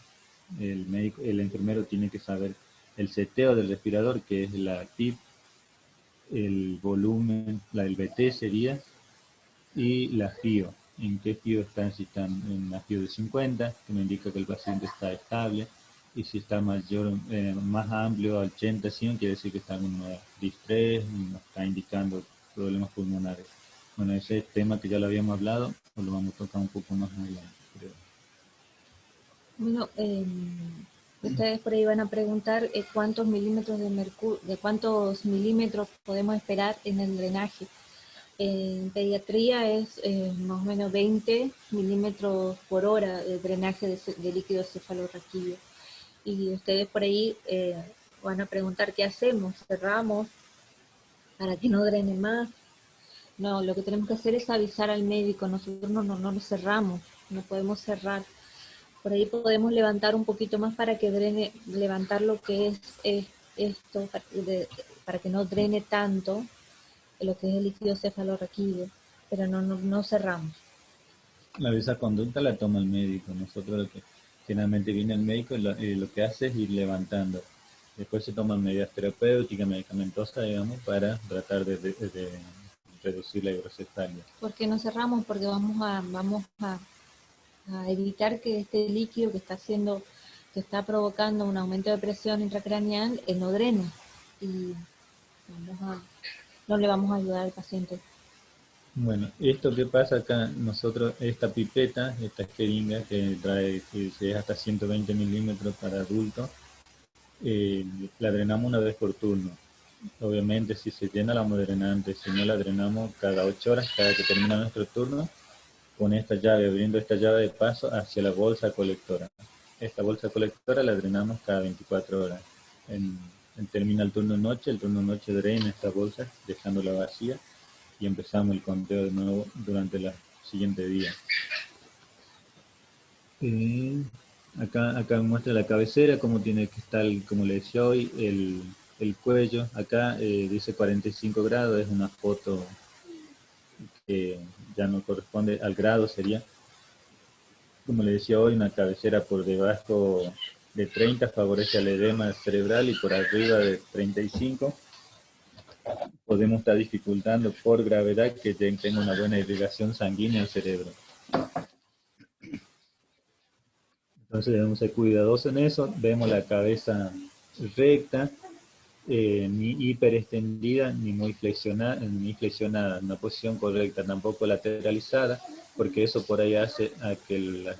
el enfermero tiene que saber el seteo del respirador, que es la TIP, el volumen, el BT sería, y la FIO, en qué FIO están, si están en la FIO de 50, que me indica que el paciente está estable, y si está más amplio, al 80, 100, quiere decir que está en una distrés, nos está indicando problemas pulmonares. Bueno, ese tema que ya lo habíamos hablado, lo vamos a tocar un poco más adelante, creo. Bueno, ustedes por ahí van a preguntar cuántos milímetros de cuántos milímetros podemos esperar en el drenaje. En pediatría es más o menos 20 milímetros por hora de drenaje de líquido cefalorraquídeo. Y ustedes por ahí van a preguntar qué hacemos, cerramos para que no drene más. No, lo que tenemos que hacer es avisar al médico. Nosotros no lo cerramos, no podemos cerrar. Por ahí podemos levantar un poquito más para que drene, levantar lo que es esto, para que no drene tanto lo que es el líquido cefalorraquídeo, pero no cerramos. Esa conducta la toma el médico. Nosotros lo que generalmente viene el médico y lo que hace es ir levantando. Después se toman medidas terapéuticas, medicamentosas, digamos, para tratar de reducir la hidrocefalia. ¿Por qué no cerramos? Porque a evitar que este líquido que está provocando un aumento de presión intracraneal no drene. Y vamos a, no le vamos a ayudar al paciente. Bueno, esto que pasa acá, nosotros, esta pipeta, esta jeringa que trae, que es hasta 120 milímetros para adultos, la drenamos una vez por turno. Obviamente, si se llena la vamos a drenar antes, si no la drenamos cada 8 horas, cada que termina nuestro turno, con esta llave, abriendo esta llave de paso hacia la bolsa colectora. Esta bolsa colectora la drenamos cada 24 horas. Termina el turno noche drena esta bolsa, dejándola vacía, y empezamos el conteo de nuevo durante los siguientes días. Acá muestra la cabecera, cómo tiene que estar, como le decía hoy, el cuello. Acá dice 45 grados, es una foto que ya no corresponde al grado, sería, como le decía hoy, una cabecera por debajo de 30 favorece al edema cerebral y por arriba de 35 podemos estar dificultando por gravedad que tenga una buena irrigación sanguínea al cerebro. Entonces debemos ser cuidadosos en eso. Vemos la cabeza recta, ni hiperextendida, ni muy flexionada, en una posición correcta, tampoco lateralizada, porque eso por ahí hace a que las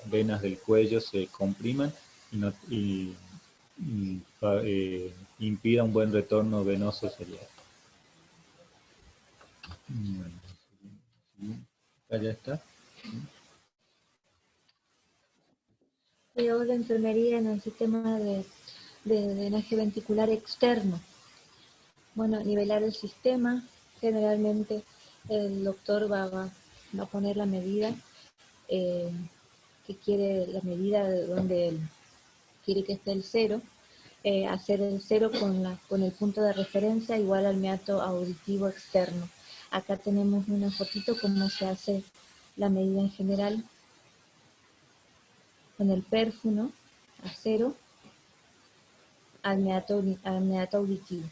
venas del cuello se compriman y impida un buen retorno venoso cerebral. Bueno, acá ya está. Cuidado de enfermería en el sistema de drenaje ventricular externo. Bueno, nivelar el sistema. Generalmente el doctor va a poner la medida que quiere, la medida de donde él quiere que esté el cero. Hacer el cero con el punto de referencia igual al meato auditivo externo. Acá tenemos una fotito cómo se hace la medida en general con el pérfuno a cero al meato auditivo.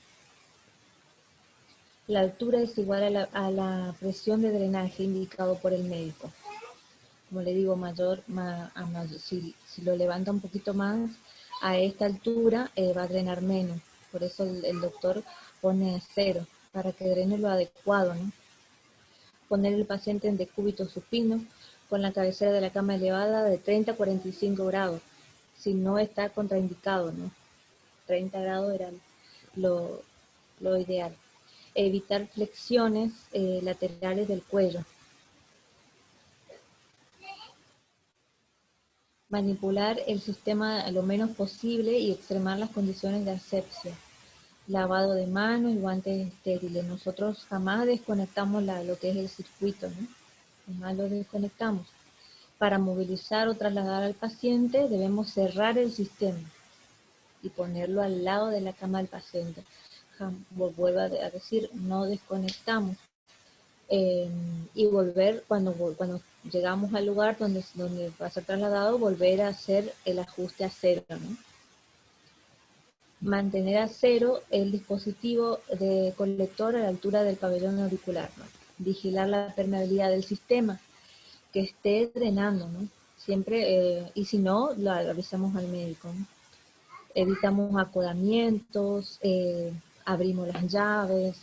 La altura es igual a la presión de drenaje indicado por el médico. Como le digo, si lo levanta un poquito más a esta altura, va a drenar menos. Por eso el doctor pone cero, para que drene lo adecuado, ¿no? Poner el paciente en decúbito supino, con la cabecera de la cama elevada de 30 a 45 grados, si no está contraindicado, ¿no? 30 grados era lo ideal. Evitar flexiones laterales del cuello. Manipular el sistema lo menos posible y extremar las condiciones de asepsia. Lavado de manos y guantes estériles. Nosotros jamás desconectamos lo que es el circuito, ¿no? Jamás lo desconectamos. Para movilizar o trasladar al paciente debemos cerrar el sistema y ponerlo al lado de la cama del paciente. Vuelvo a decir, no desconectamos. Y volver, cuando llegamos al lugar donde va a ser trasladado, volver a hacer el ajuste a cero, ¿no? Mantener a cero el dispositivo de colector a la altura del pabellón auricular, ¿no? Vigilar la permeabilidad del sistema, que esté drenando, ¿no? Siempre, y si no, lo avisamos al médico, ¿no? Evitamos acodamientos, abrimos las llaves.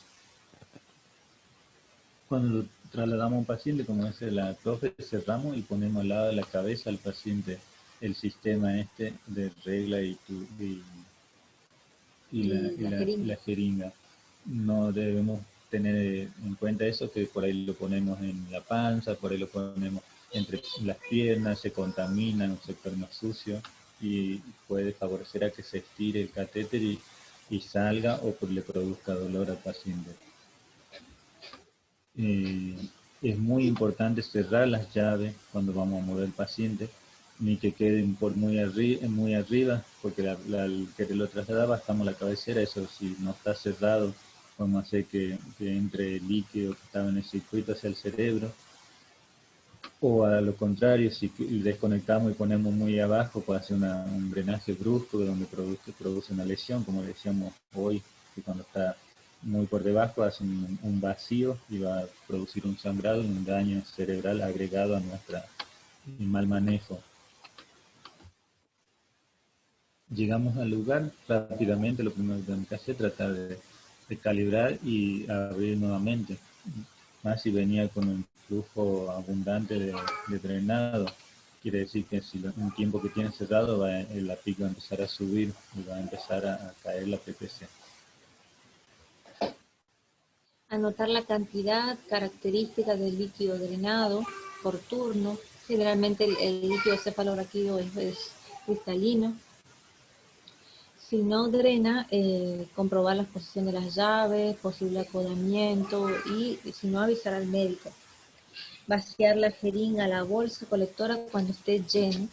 Cuando trasladamos a un paciente, como dice la profe, cerramos y ponemos al lado de la cabeza al paciente el sistema este de regla y la jeringa. No debemos tener en cuenta eso, que por ahí lo ponemos en la panza, por ahí lo ponemos entre las piernas, se contamina, un sector más sucio y puede favorecer a que se estire el catéter y salga o le produzca dolor al paciente. Eh, es muy importante cerrar las llaves cuando vamos a mover al paciente, ni que queden por muy arriba, porque al quererlo trasladar bajamos la cabecera. Eso, si no está cerrado, vamos a hacer que entre el líquido que estaba en el circuito hacia el cerebro, o a lo contrario, si desconectamos y ponemos muy abajo, puede hacer un drenaje brusco donde produce una lesión, como decíamos hoy, que cuando está muy por debajo hace un vacío y va a producir un sangrado y un daño cerebral agregado a nuestro mal manejo. Llegamos al lugar rápidamente, lo primero que tenemos que hacer es tratar de calibrar y abrir nuevamente, más si venía con un flujo abundante de drenado. Quiere decir que si un tiempo que tiene cerrado, la PIC va a empezar a subir y va a empezar a caer la PPC. Anotar la cantidad característica del líquido drenado por turno. Generalmente el líquido cefalorraquídeo es cristalino. Si no drena, comprobar la posición de las llaves, posible acodamiento y si no, avisar al médico. Vaciar la jeringa, la bolsa colectora cuando esté lleno,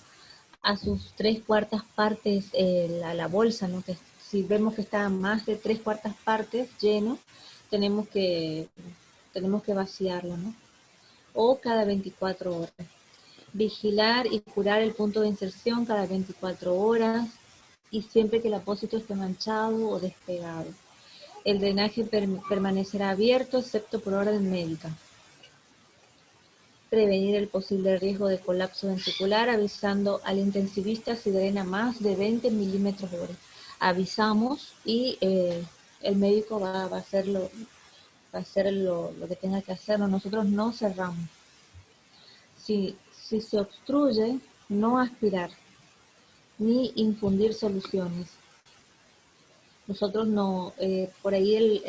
a sus 3/4 partes la bolsa, ¿no? Que si vemos que está más de 3/4 partes lleno, tenemos que vaciarlo, ¿no? O cada 24 horas. Vigilar y curar el punto de inserción cada 24 horas y siempre que el apósito esté manchado o despegado. El drenaje permanecerá abierto excepto por orden médica. Prevenir el posible riesgo de colapso ventricular avisando al intensivista si drena más de 20 milímetros hora. Avisamos y el médico va a hacer lo que tenga que hacer. Nosotros no cerramos. Si se obstruye, no aspirar ni infundir soluciones. Nosotros no, por ahí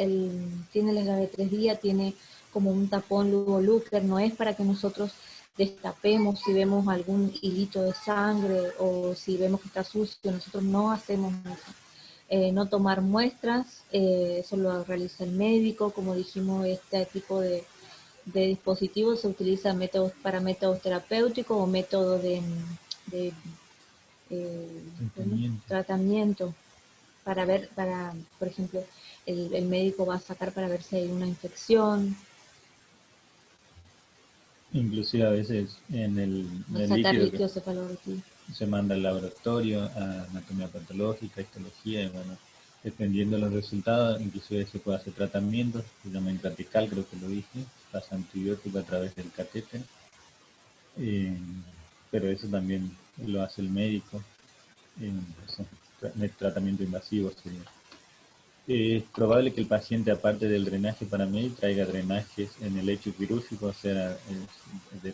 tiene la llave 3 días, tiene como un tapón Lugo Looker, no es para que nosotros destapemos si vemos algún hilito de sangre o si vemos que está sucio. Nosotros no hacemos eso. No tomar muestras, eso lo realiza el médico. Como dijimos, este tipo de dispositivos se utiliza para métodos terapéuticos o métodos de tratamiento para ver, por ejemplo, el médico va a sacar para ver si hay una infección. Inclusive a veces en el líquido que se manda al laboratorio a anatomía patológica, histología, y bueno, dependiendo de los resultados, inclusive se puede hacer tratamientos, se llama intratical, creo que lo dije, pasa antibiótico a través del catéter, pero eso también lo hace el médico, tratamiento invasivo sería. Es probable que el paciente, aparte del drenaje para mí, traiga drenajes en el lecho quirúrgico, o sea,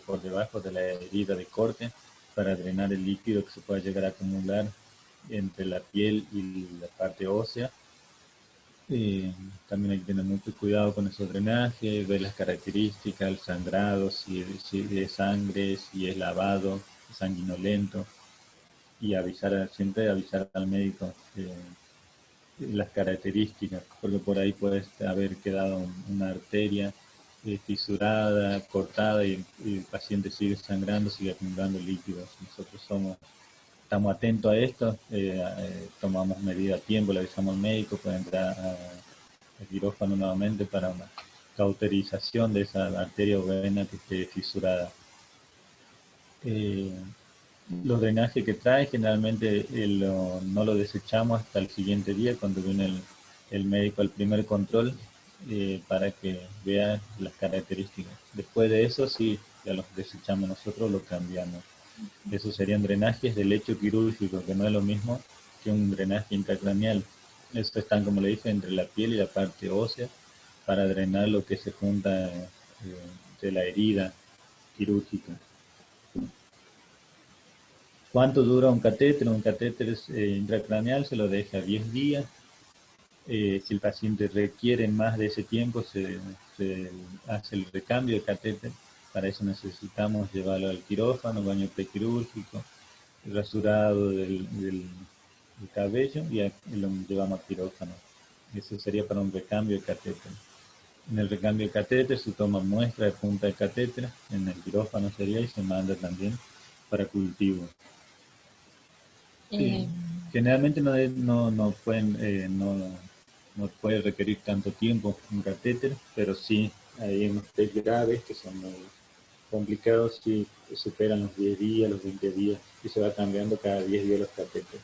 por debajo de la herida de corte, para drenar el líquido que se pueda llegar a acumular entre la piel y la parte ósea. También hay que tener mucho cuidado con esos drenajes, ver las características, el sangrado, si es sangre, si es lavado, sanguinolento, y siempre avisar al médico las características, porque por ahí puede haber quedado una arteria fisurada, cortada y el paciente sigue sangrando, sigue acumulando líquidos. Nosotros estamos atentos a esto, tomamos medidas a tiempo, le avisamos al médico, puede entrar al quirófano nuevamente para una cauterización de esa arteria o vena que esté fisurada. Los drenajes que trae generalmente no lo desechamos hasta el siguiente día cuando viene el médico al primer control para que vea las características. Después de eso sí, ya los desechamos nosotros, los cambiamos. Esos serían drenajes de lecho quirúrgico, que no es lo mismo que un drenaje intracraneal. Estos están, como le dije, entre la piel y la parte ósea para drenar lo que se junta de la herida quirúrgica. ¿Cuánto dura un catéter? Un catéter intracraneal se lo deja 10 días. Si el paciente requiere más de ese tiempo, se hace el recambio de catéter. Para eso necesitamos llevarlo al quirófano, baño prequirúrgico, rasurado del cabello y lo llevamos al quirófano. Eso sería para un recambio de catéter. En el recambio de catéter se toma muestra de punta de catéter, en el quirófano sería, y se manda también para cultivo. Eh, Generalmente no puede requerir tanto tiempo un catéter, pero sí hay unos test graves que son muy complicados si superan los 10 días, los 20 días, y se va cambiando cada 10 días los catéteres.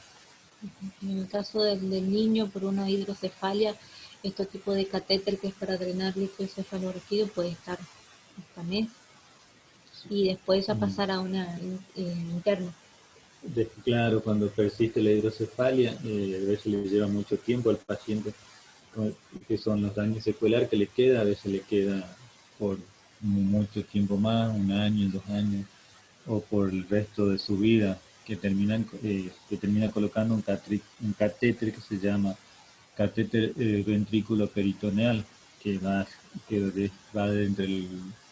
en el caso del niño por una hidrocefalia, este tipo de catéter que es para drenar líquido cefalorraquídeo puede estar hasta mes y después a pasar a una interna. Claro, cuando persiste la hidrocefalia, a veces le lleva mucho tiempo al paciente, que son los daños seculares que le queda, a veces le queda por mucho tiempo más, un año, 2 años, o por el resto de su vida, que termina colocando un catéter que se llama catéter ventrículo peritoneal, que va de entre el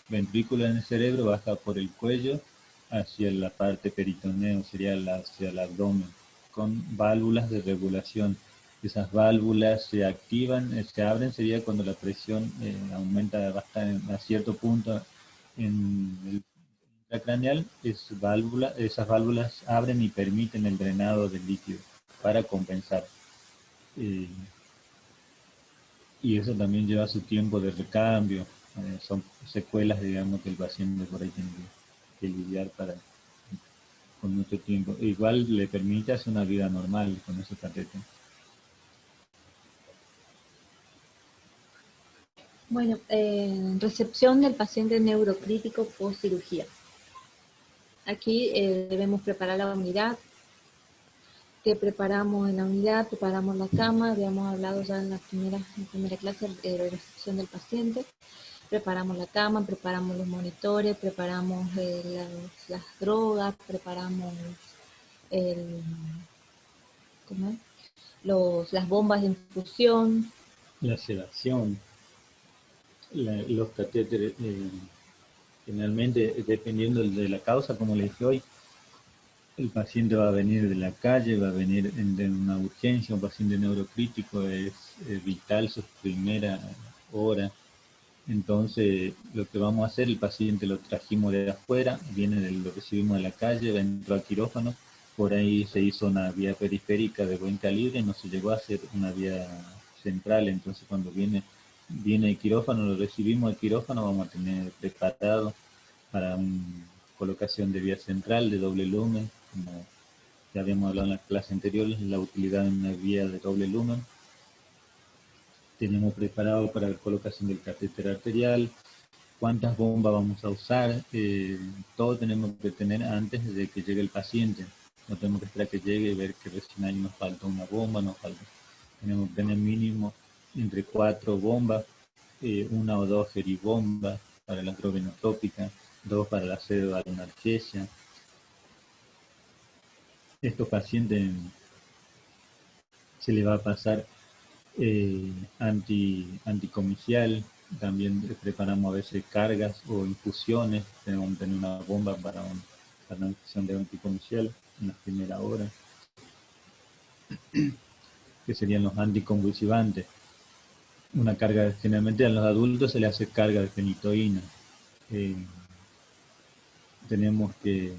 ventrículo en el cerebro, baja por el cuello hacia la parte peritoneo, sería hacia el abdomen, con válvulas de regulación. Esas válvulas se activan, se abren, sería cuando la presión aumenta bastante a cierto punto en el intracraneal. Esas válvulas abren y permiten el drenado del líquido para compensar. Eh, y eso también lleva su tiempo de recambio. Son secuelas, digamos, que el paciente por ahí tiene que lidiar con mucho tiempo. Igual le permite hacer una vida normal con ese catéter. Bueno, recepción del paciente neurocrítico post cirugía. Aquí debemos preparar la unidad. Que preparamos en la unidad, preparamos la cama, habíamos hablado ya en la primera clase de recepción del paciente. Preparamos la cama, preparamos los monitores, preparamos las drogas, preparamos el, ¿cómo es? Las bombas de infusión. La sedación, los catéteres, generalmente dependiendo de la causa, como le dije hoy, el paciente va a venir de la calle, va a venir de una urgencia, un paciente neurocrítico, es vital su primera hora. Entonces, lo que vamos a hacer, el paciente lo trajimos de afuera, lo recibimos de la calle, entró a quirófano, por ahí se hizo una vía periférica de buen calibre, no se llegó a hacer una vía central. Entonces cuando viene el quirófano, lo recibimos al quirófano, vamos a tener preparado para una colocación de vía central de doble lumen, como ya habíamos hablado en la clase anterior, la utilidad de una vía de doble lumen. Tenemos preparado para la colocación del catéter arterial, cuántas bombas vamos a usar, todo tenemos que tener antes de que llegue el paciente. No tenemos que esperar que llegue y ver que recién ahí nos falta una bomba, tenemos que tener mínimo entre 4 bombas, una o dos feribombas para la drovenotrópica, 2 para la pseudoanalgesia. Estos pacientes se le va a pasar anticomicial, también preparamos a veces cargas o infusiones, tenemos que tener una bomba para una infusión de anticomicial en la primera hora, que serían los anticonvulsivantes. Una carga, generalmente a los adultos se le hace carga de fenitoína. Eh, tenemos que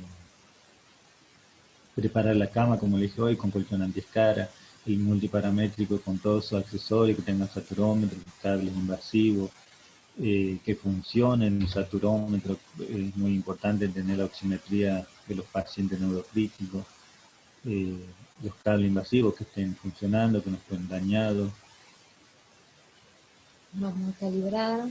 preparar la cama, como le dije hoy, con colchón antiescara, el multiparamétrico con todos sus accesorios, que tenga saturómetro, cables invasivos, que funcionen el saturómetro. Es muy importante tener la oximetría de los pacientes neurocríticos, eh, los cables invasivos que estén funcionando, que no estén dañados. Vamos a calibrar.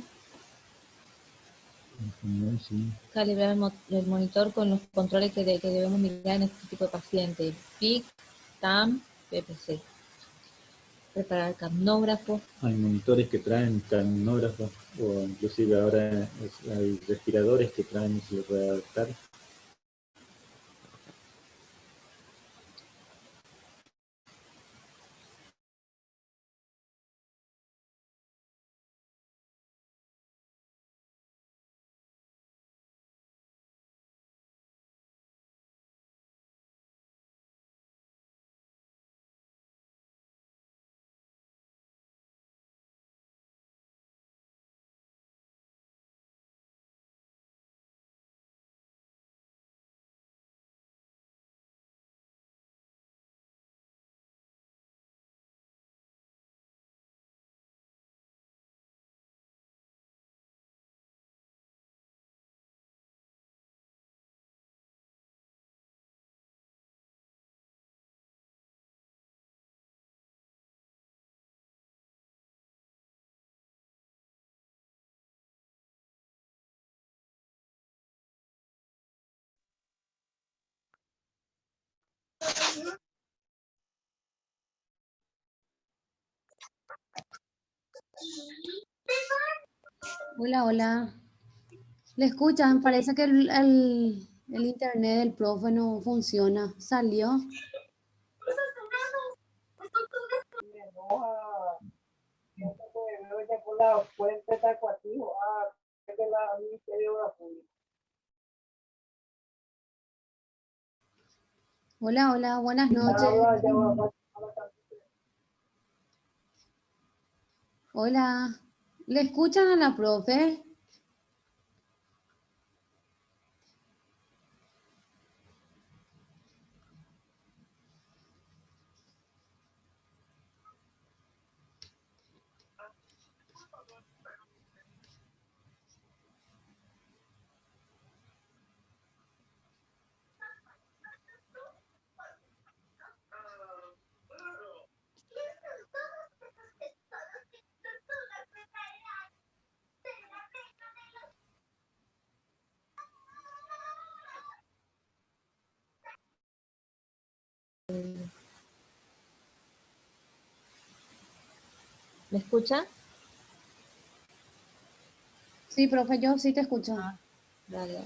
Sí. Calibrar el monitor con los controles que debemos mirar en este tipo de pacientes. PIC, TAM, PPC. Preparar capnógrafo. Hay monitores que traen capnógrafos, o inclusive ahora hay respiradores que traen y se le puede adaptar. Hola, hola. ¿Le escuchan? Parece que el internet del profe no funciona. ¿Salió? Hola, hola, buenas noches. Hola. ¿Le escuchan a la profe? ¿Me escucha? Sí, profe, yo sí te escucho. Dale.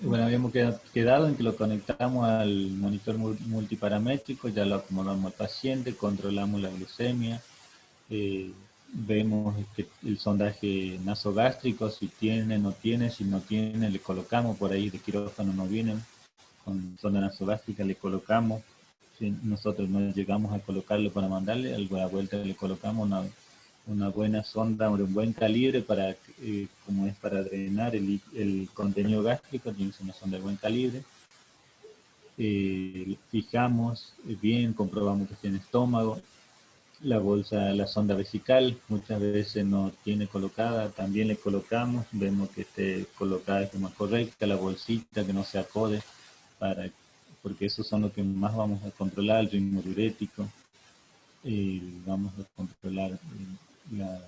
Bueno, habíamos quedado en que lo conectamos al monitor multiparamétrico, ya lo acomodamos al paciente, controlamos la glucemia, vemos el sondaje nasogástrico, si tiene, no tiene, si no tiene, le colocamos por ahí, de quirófano no vienen, con sonda nasogástrica le colocamos, si nosotros no llegamos a colocarlo para mandarle, a la vuelta le colocamos una buena sonda de un buen calibre para, como es para drenar el contenido gástrico, tiene una sonda de buen calibre. Fijamos bien, comprobamos que tiene estómago, la bolsa, la sonda vesical, muchas veces no tiene colocada, también le colocamos, vemos que esté colocada de forma correcta, la bolsita que no se acode, porque esos son los que más vamos a controlar, el ritmo diurético, vamos a controlar la,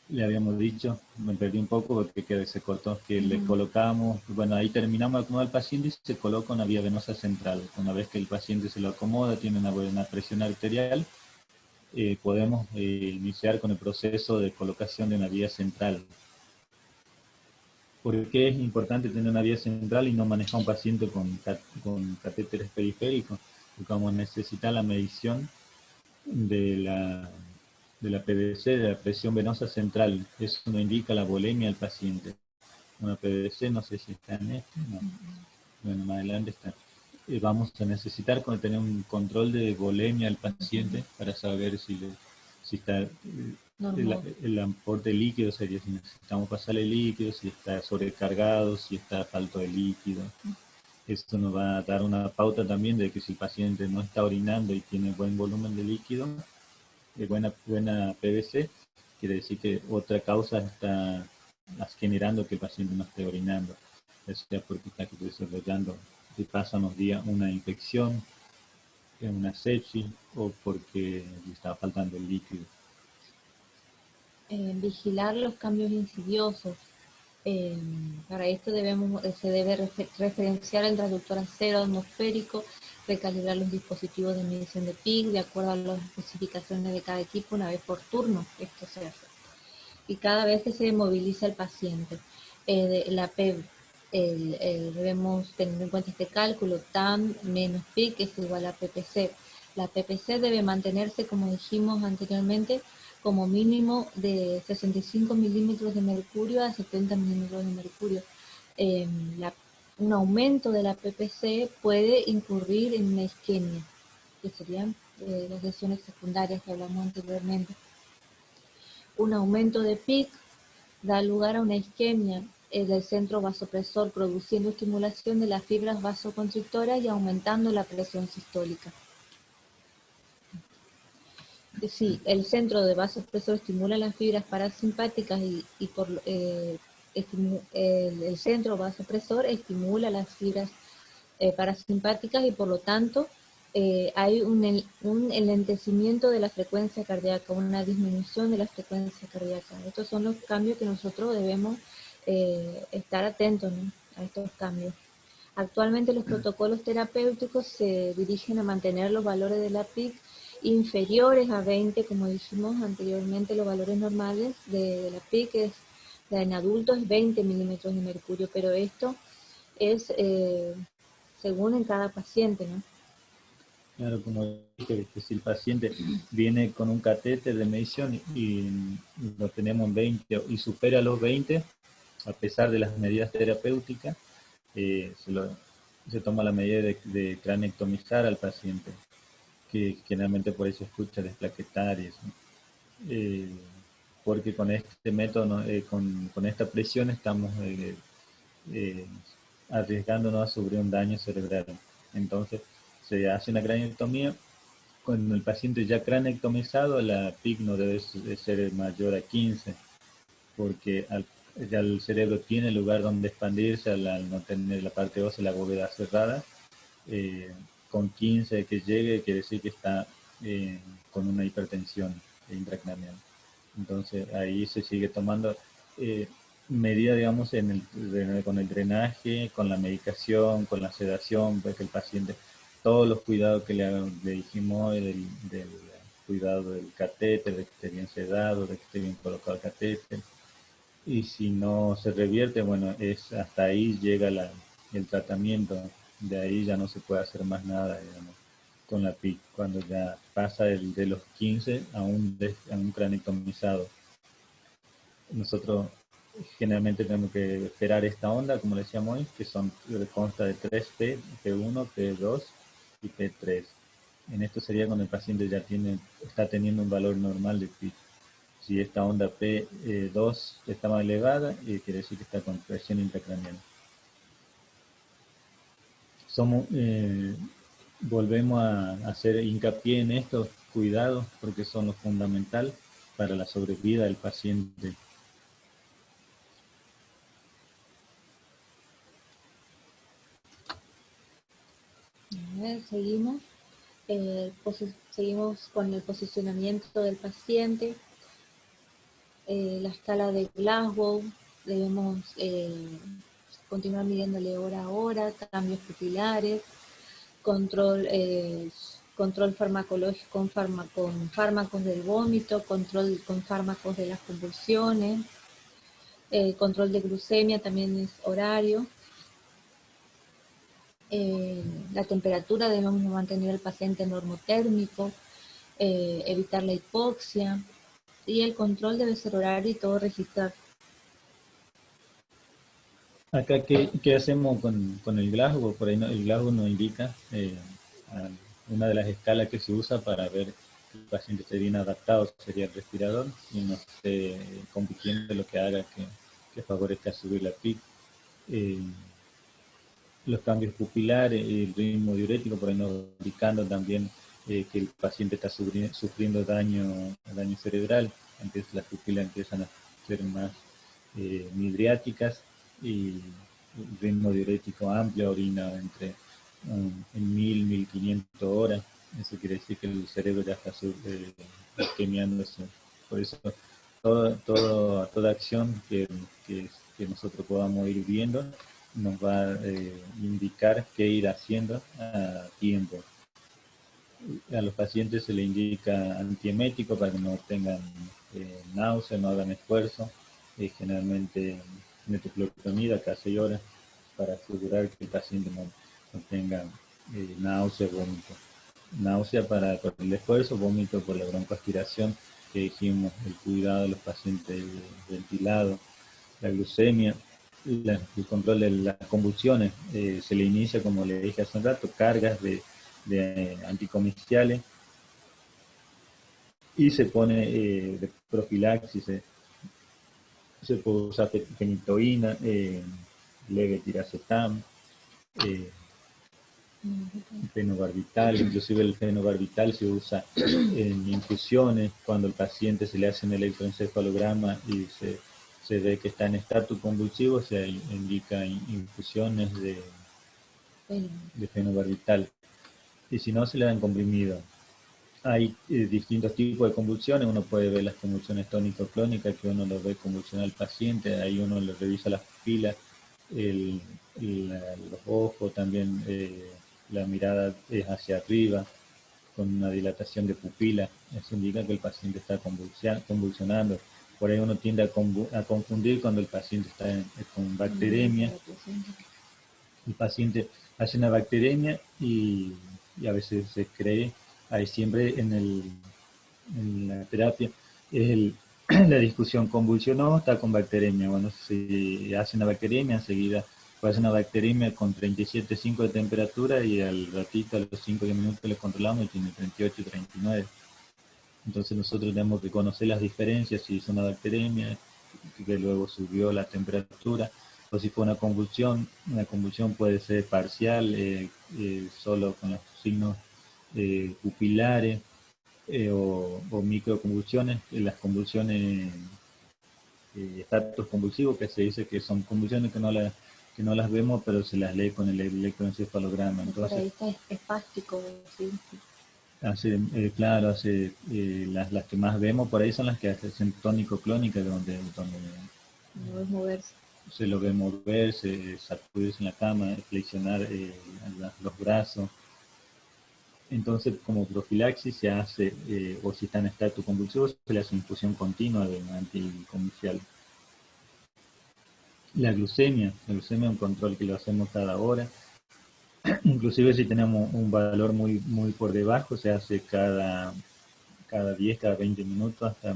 le habíamos dicho, me perdí un poco porque se cortó, que le colocamos, bueno, ahí terminamos de acomodar al paciente y se coloca una vía venosa central. Una vez que el paciente se lo acomoda, tiene una buena presión arterial, podemos iniciar con el proceso de colocación de una vía central. ¿Por qué es importante tener una vía central y no manejar un paciente con catéteres periféricos? Porque vamos a necesitar la medición de la PVC, de la presión venosa central. Eso nos indica la volemia del paciente. Una PVC, no sé si está en este, no. Bueno, más adelante está. Vamos a necesitar tener un control de volemia del paciente para saber si está el aporte líquido, sería si necesitamos pasarle líquido, si está sobrecargado, si está falto de líquido. Esto nos va a dar una pauta también de que si el paciente no está orinando y tiene buen volumen de líquido, buena PVC, quiere decir que otra causa está generando que el paciente no esté orinando, ya sea porque está desarrollando, si pasa unos días, una infección, una sepsis o porque le está faltando el líquido. Vigilar los cambios insidiosos. Para esto se debe referenciar el reductor a cero atmosférico, recalibrar los dispositivos de medición de PIC de acuerdo a las especificaciones de cada equipo una vez por turno. Esto se hace. Y cada vez que se moviliza el paciente. Debemos tener en cuenta este cálculo, TAM menos PIC es igual a PPC. La PPC debe mantenerse, como dijimos anteriormente, como mínimo de 65 milímetros de mercurio a 70 milímetros de mercurio. Un aumento de la PPC puede incurrir en una isquemia, que serían las lesiones secundarias que hablamos anteriormente. Un aumento de PIC da lugar a una isquemia del centro vasopresor, produciendo estimulación de las fibras vasoconstrictoras y aumentando la presión sistólica. Sí, el centro de vasopresor estimula las fibras parasimpáticas el centro vasopresor estimula las fibras parasimpáticas y por lo tanto hay un enlentecimiento de la frecuencia cardíaca, una disminución de la frecuencia cardíaca. Estos son los cambios que nosotros debemos estar atentos, ¿no?, a estos cambios. Actualmente los protocolos terapéuticos se dirigen a mantener los valores de la PIC inferiores a 20, como dijimos anteriormente, los valores normales de la PIC en adultos es 20 milímetros de mercurio, pero esto es según en cada paciente, ¿no? Claro, como dije, que si el paciente viene con un catéter de medición y lo tenemos en 20 y supera los 20, a pesar de las medidas terapéuticas, se toma la medida de cranectomizar al paciente, que generalmente por eso escucha desplaquetar y eso. Porque con este método, ¿no? Con esta presión estamos eh, arriesgándonos a sufrir un daño cerebral. Entonces se hace una cranectomía. Con el paciente ya cranectomizado, la PIC no debe ser mayor a 15, porque ya el cerebro tiene lugar donde expandirse al no tener la parte ósea, la bóveda cerrada. Con 15 que llegue quiere decir que está con una hipertensión intracraneal. Entonces ahí se sigue tomando medida, digamos, con el drenaje, con la medicación, con la sedación, para que el paciente, todos los cuidados que le dijimos del cuidado del catéter, de que esté bien sedado, de que esté bien colocado el catéter. Y si no se revierte, bueno, hasta ahí llega el tratamiento. De ahí ya no se puede hacer más nada, digamos, con la PIC, cuando ya pasa de los 15 a un cranectomizado. Nosotros generalmente tenemos que esperar esta onda, como decíamos hoy, que consta de 3P, P1, P2 y P3. En esto sería cuando el paciente ya está teniendo un valor normal de PIC. Si esta onda P2 está más elevada, quiere decir que está con presión intracraneal. Volvemos a hacer hincapié en estos cuidados porque son lo fundamental para la sobrevida del paciente. Seguimos. Seguimos con el posicionamiento del paciente, la escala de Glasgow, debemos continuar midiéndole hora a hora, cambios pupilares, control farmacológico con fármacos del vómito, control con fármacos de las convulsiones, control de glucemia también es horario. La temperatura debemos mantener al paciente normotérmico, evitar la hipoxia, y el control debe ser horario y todo registrar. Acá, ¿qué hacemos con el Glasgow? Por ahí el Glasgow nos indica una de las escalas que se usa para ver que el paciente esté bien adaptado, sería el respirador, y no esté compitiendo, lo que haga que favorezca subir la PIC. Los cambios pupilares, el ritmo diurético, por ahí nos indicando también que el paciente está sufriendo daño cerebral, entonces las pupilas empiezan a ser más midriáticas y ritmo diurético amplio, orina en 1000-1500 horas. Eso quiere decir que el cerebro ya está quemándose. Por eso toda acción que nosotros podamos ir viendo nos va a indicar qué ir haciendo a tiempo. A los pacientes se les indica antiemético para que no tengan náuseas, no hagan esfuerzo. Generalmente metoclopramida cada 6 horas para asegurar que el paciente no tenga náusea, vómito. Náusea por el esfuerzo, vómito por la broncoaspiración, que dijimos, el cuidado de los pacientes ventilados, la glucemia, el control de las convulsiones. Se le inicia, como le dije hace un rato, cargas de anticomiciales y se pone de profilaxis. Se puede usar fenitoína, levetiracetam, fenobarbital. Inclusive el fenobarbital se usa en infusiones cuando al paciente se le hace un electroencefalograma y se ve que está en estatus convulsivo, se indica infusiones de fenobarbital. Y si no, se le dan comprimido. Hay distintos tipos de convulsiones. Uno puede ver las convulsiones tónico-clónicas, que uno lo ve convulsionar al paciente, ahí uno le revisa las pupilas el, los ojos también, la mirada es hacia arriba, con una dilatación de pupila. Eso indica que el paciente está convulsionando. Por ahí uno tiende a confundir cuando el paciente está con bacteremia. El paciente hace una bacteremia y a veces se cree, ahí siempre en la terapia, es la discusión, ¿convulsionó o está con bacteremia? Bueno, si hace una bacteremia, enseguida puede hacer una bacteremia con 37,5 de temperatura y al ratito, a los 5 o 10 minutos le controlamos y tiene 38 y 39. Entonces nosotros tenemos que conocer las diferencias, si es una bacteremia, que luego subió la temperatura, o si fue una convulsión puede ser parcial, solo con los signos pupilares, o microconvulsiones, las convulsiones, estatus convulsivos, que se dice que son convulsiones que no las vemos, pero se las lee con el electroencefalograma. Entonces, por ahí está espástico, ¿sí? Claro, las que más vemos por ahí son las que hacen tónico-clónica, donde No es moverse. se lo ve moverse, sacudirse en la cama, flexionar los brazos. Entonces, como profilaxis se hace, o si está en estatus convulsivo, se le hace infusión continua de anticonvulsivo. La glucemia es un control que lo hacemos cada hora. Inclusive si tenemos un valor muy por debajo, se hace cada 10, cada 20 minutos hasta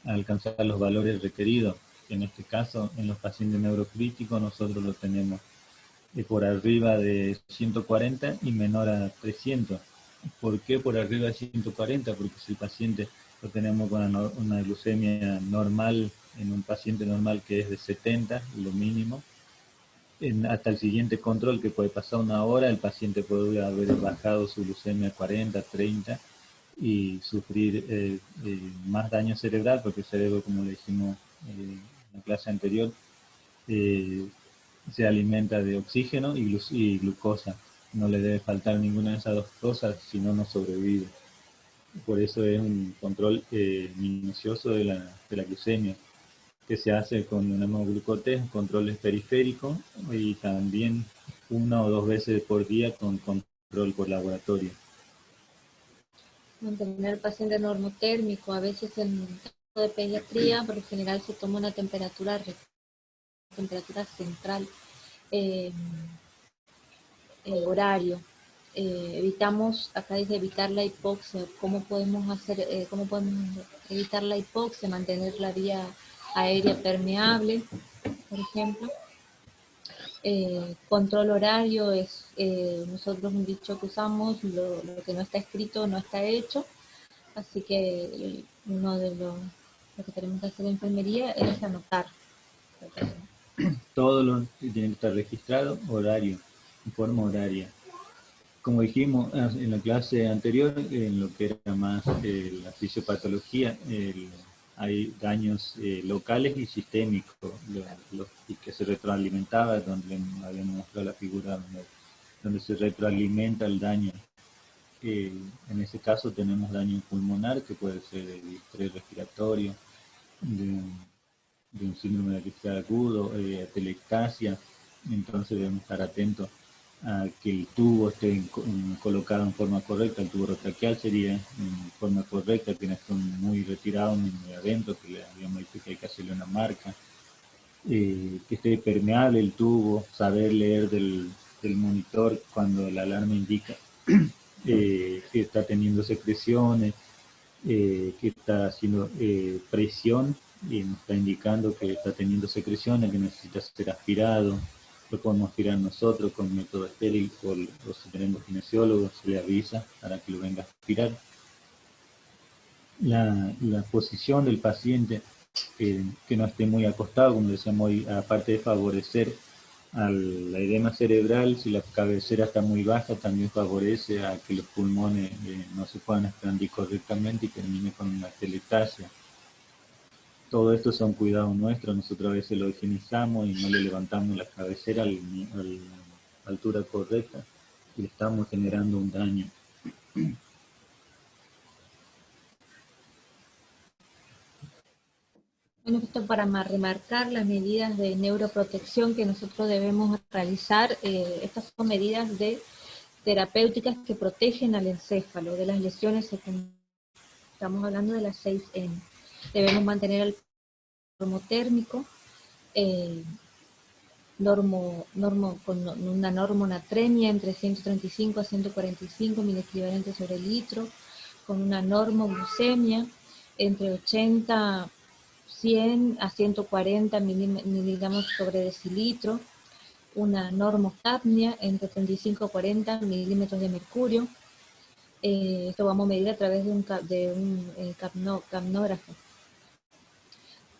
alcanzar los valores requeridos. En este caso, en los pacientes neurocríticos, nosotros lo tenemos por arriba de 140 y menor a 300. ¿Por qué por arriba de 140? Porque si el paciente lo tenemos con una glucemia normal, en un paciente normal que es de 70, lo mínimo, hasta el siguiente control, que puede pasar una hora, el paciente puede haber bajado su glucemia a 40, 30 y sufrir más daño cerebral, porque el cerebro, como le dijimos en la clase anterior, se alimenta de oxígeno y glucosa. No le debe faltar ninguna de esas dos cosas, si no, no sobrevive. Por eso es un control minucioso de la glucemia, que se hace con un hemoglucotés, controles periféricos, y también 1 o 2 veces por día con control por laboratorio. Mantener al paciente normotérmico, a veces en caso de pediatría, por lo general se toma una temperatura central, horario. Evitamos, acá dice evitar la hipoxia. ¿Cómo podemos evitar la hipoxia? Mantener la vía aérea permeable, por ejemplo. Control horario es nosotros un dicho que usamos, lo que no está escrito no está hecho, así que uno de lo que tenemos que hacer en enfermería es anotar. Todo lo que tiene que estar registrado, horario, en forma horaria. Como dijimos en la clase anterior, en lo que era más la fisiopatología, hay daños locales y sistémicos, y que se retroalimentaba, donde habíamos mostrado la figura donde se retroalimenta el daño. En ese caso tenemos daño pulmonar, que puede ser de estrés respiratorio, de un síndrome de epilepsia agudo, atelectasia. Entonces debemos estar atentos a que el tubo esté colocado en forma correcta. El tubo rotraqueal sería en forma correcta, que no esté muy retirado ni muy adentro, que le habíamos dicho que hay que hacerle una marca, que esté permeable el tubo, saber leer del monitor cuando la alarma indica que está teniendo secreciones, que está haciendo presión y nos está indicando que está teniendo secreciones, que necesita ser aspirado. Lo podemos aspirar nosotros con método estéril, o si tenemos kinesiólogos, se le avisa para que lo venga a aspirar. La posición del paciente, que no esté muy acostado, como decíamos hoy, aparte de favorecer al edema cerebral, si la cabecera está muy baja, también favorece a que los pulmones no se puedan expandir correctamente y termine con una atelectasia. Todo esto son cuidados nuestros, nosotros a veces lo higienizamos y no le levantamos la cabecera a la altura correcta y le estamos generando un daño. Bueno, esto para remarcar las medidas de neuroprotección que nosotros debemos realizar. Estas son medidas terapéuticas que protegen al encéfalo de las lesiones secundarias. Estamos hablando de las 6N. Debemos mantener el normotérmico, con una normonatremia entre 135 a 145 miliequivalentes sobre litro, con una normoglucemia entre 100 a 140 miligramos sobre decilitro, una normocapnia entre 35 a 40 milímetros de mercurio. Esto vamos a medir a través de un capnógrafo.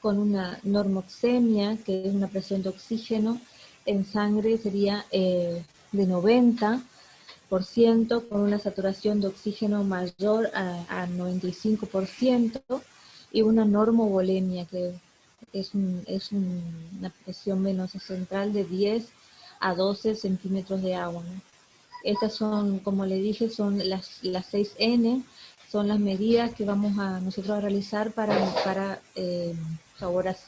Con una normoxemia, que es una presión de oxígeno en sangre, sería de 90%, con una saturación de oxígeno mayor a 95%, y una normovolemia, que es una presión venosa central de 10 a 12 centímetros de agua, ¿no? Estas son, como le dije, son las 6N, son las medidas que vamos a nosotros a realizar para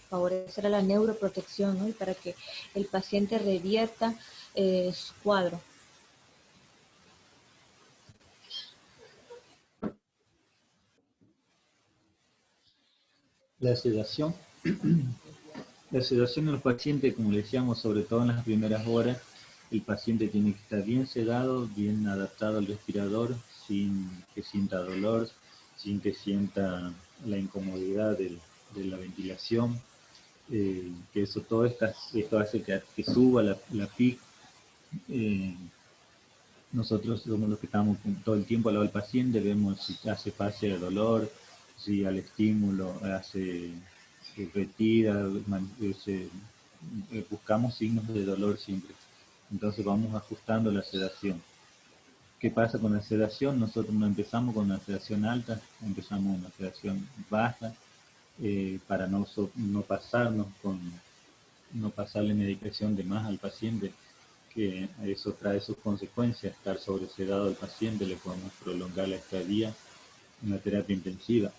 favorecer a la neuroprotección, ¿no? Y para que el paciente revierta su cuadro. La sedación. La sedación en los pacientes, como le decíamos, sobre todo en las primeras horas, el paciente tiene que estar bien sedado, bien adaptado al respirador, sin que sienta dolor, sin que sienta la incomodidad de la ventilación, que todo esto hace que suba la PIC. Nosotros somos los que estamos todo el tiempo al lado del paciente, vemos si hace fase de dolor, si al estímulo hace retira, buscamos signos de dolor siempre. Entonces vamos ajustando la sedación. ¿Qué pasa con la sedación? Nosotros no empezamos con una sedación alta, empezamos con una sedación baja, para no pasarle medicación de más al paciente, que eso trae sus consecuencias. Estar sobresedado al paciente, le podemos prolongar la estadía en la terapia intensiva.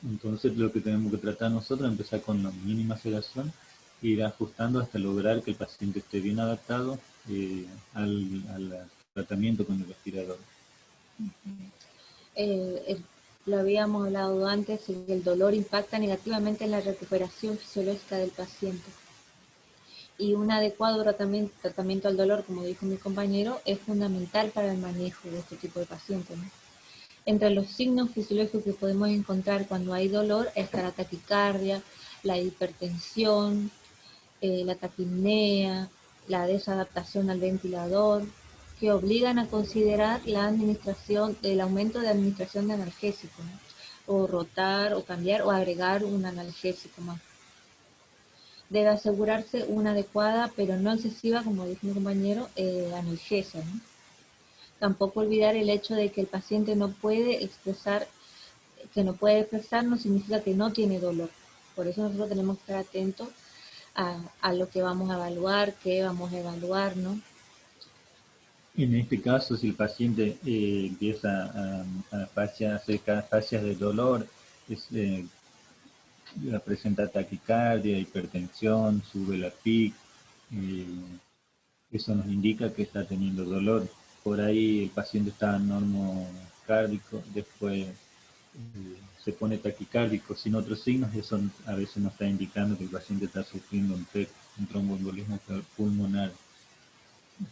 Entonces lo que tenemos que tratar nosotros es empezar con la mínima sedación e ir ajustando hasta lograr que el paciente esté bien adaptado al tratamiento con el respirador. Lo habíamos hablado antes, el dolor impacta negativamente en la recuperación fisiológica del paciente. Y un adecuado tratamiento al dolor, como dijo mi compañero, es fundamental para el manejo de este tipo de pacientes, ¿no? Entre los signos fisiológicos que podemos encontrar cuando hay dolor está la taquicardia, la hipertensión, la taquipnea, la desadaptación al ventilador, que obligan a considerar el aumento de administración de analgésicos, ¿no? O rotar, o cambiar, o agregar un analgésico más. Debe asegurarse una adecuada, pero no excesiva, como dijo mi compañero, analgesia, ¿no? Tampoco olvidar el hecho de que el paciente no puede expresar no significa que no tiene dolor. Por eso nosotros tenemos que estar atentos a lo que vamos a evaluar, qué vamos a evaluar, ¿no? En este caso, si el paciente empieza a hacer fascias de dolor, presenta taquicardia, hipertensión, sube la PIC, eso nos indica que está teniendo dolor. Por ahí el paciente está normocárdico, después se pone taquicárdico sin otros signos, y eso a veces nos está indicando que el paciente está sufriendo un TEC, un tromboembolismo pulmonar.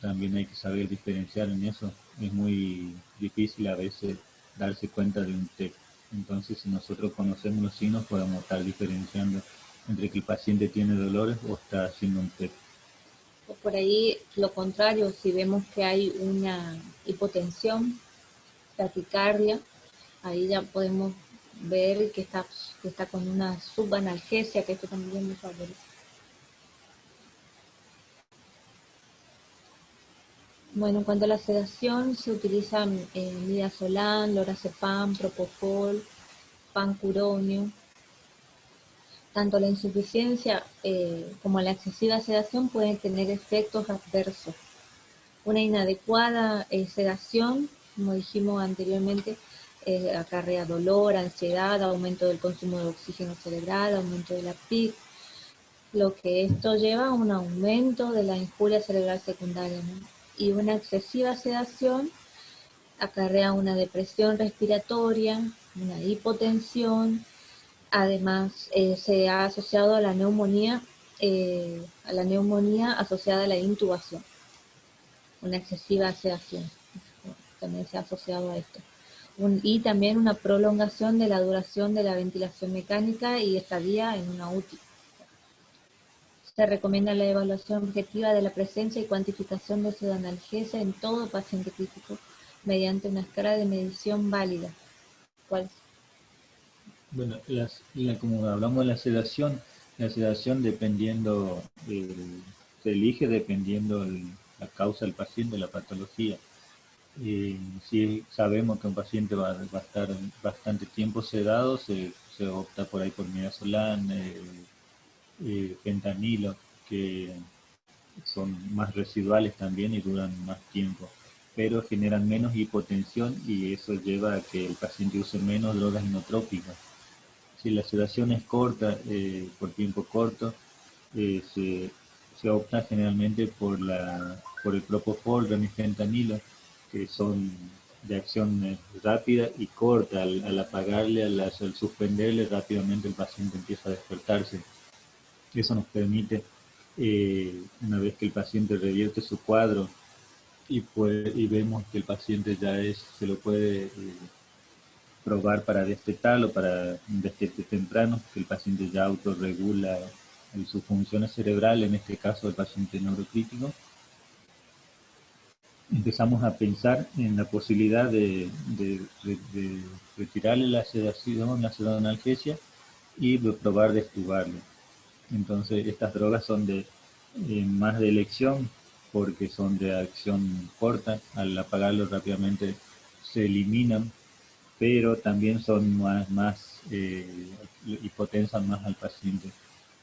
También hay que saber diferenciar en eso. Es muy difícil a veces darse cuenta de un TEC. Entonces, si nosotros conocemos los signos, podemos estar diferenciando entre que el paciente tiene dolores o está haciendo un TEC. O por ahí, lo contrario, si vemos que hay una hipotensión, taquicardia, ahí ya podemos ver que está con una subanalgesia, que esto también nos favorece. Bueno, en cuanto a la sedación, se utilizan midazolam, lorazepam, propofol, pancuronio. Tanto la insuficiencia como la excesiva sedación pueden tener efectos adversos. Una inadecuada sedación, como dijimos anteriormente, acarrea dolor, ansiedad, aumento del consumo de oxígeno cerebral, aumento de la PIC, lo que esto lleva a un aumento de la injuria cerebral secundaria, ¿no? Y una excesiva sedación acarrea una depresión respiratoria, una hipotensión, además se ha asociado a la neumonía asociada a la intubación, una excesiva sedación, también se ha asociado a esto. Y también una prolongación de la duración de la ventilación mecánica y estadía en una UTI. Se recomienda la evaluación objetiva de la presencia y cuantificación de pseudoanalgesia en todo paciente crítico mediante una escala de medición válida. ¿Cuál? Bueno, como hablamos de la sedación dependiendo, se elige dependiendo la causa del paciente, la patología. Si sabemos que un paciente va a estar bastante tiempo sedado, se opta por ahí por midazolam, fentanilo, que son más residuales también y duran más tiempo, pero generan menos hipotensión y eso lleva a que el paciente use menos drogas inotrópicas. Si la sedación es corta, por tiempo corto, se opta generalmente por el propofol, remifentanilo, que son de acción rápida y corta. Al apagarle, al suspenderle, rápidamente el paciente empieza a despertarse. Eso nos permite, una vez que el paciente revierte su cuadro y vemos que el paciente se lo puede probar para destetarlo, para destete temprano, que el paciente ya autorregula sus funciones cerebrales, en este caso el paciente neurocrítico. Empezamos a pensar en la posibilidad de retirarle la sedación, la pseudoanalgesia y de probar de extubarlo. Entonces estas drogas son más de elección porque son de acción corta, al apagarlo rápidamente se eliminan, pero también son más hipotensan más al paciente.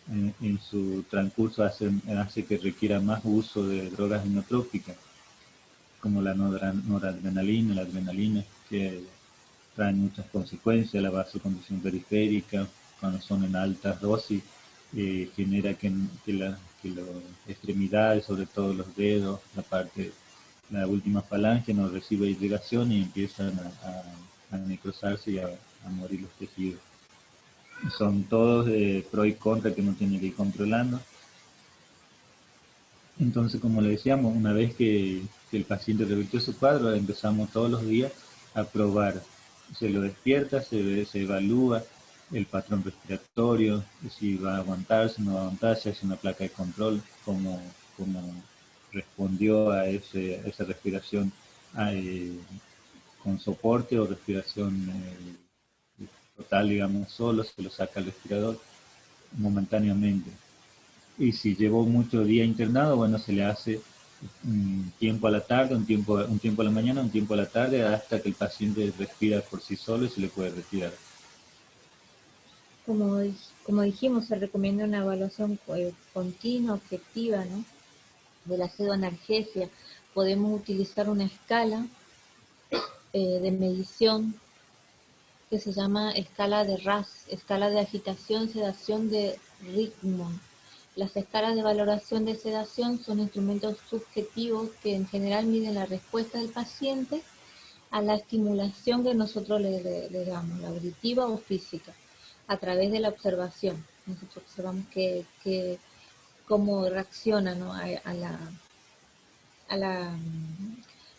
En su transcurso hace que requiera más uso de drogas inotrópicas, como la noradrenalina, la adrenalina, que traen muchas consecuencias, la vasoconstricción periférica, cuando son en altas dosis, genera que las extremidades, sobre todo los dedos, la última falange no recibe irrigación y empiezan a necrosarse y a morir los tejidos. Son todos pro y contra que uno tiene que ir controlando. Entonces, como le decíamos, una vez que el paciente revirtió su cuadro, empezamos todos los días a probar. Se lo despierta, se evalúa el patrón respiratorio, si va a aguantar, si no va a aguantar, se hace una placa de control, cómo respondió a esa respiración con soporte o respiración total, digamos, solo, se lo saca el respirador momentáneamente. Y si llevó mucho día internado, bueno, se le hace un tiempo a la tarde, un tiempo a la mañana, un tiempo a la tarde, hasta que el paciente respira por sí solo y se le puede retirar. Como dijimos, se recomienda una evaluación continua, objetiva, ¿no?, de la pseudoanalgesia. Podemos utilizar una escala de medición que se llama escala de RASS, escala de agitación, sedación de Rickman. Las escalas de valoración de sedación son instrumentos subjetivos que en general miden la respuesta del paciente a la estimulación que nosotros le damos, la auditiva o física, a través de la observación. Nosotros observamos cómo reacciona, ¿no?, a la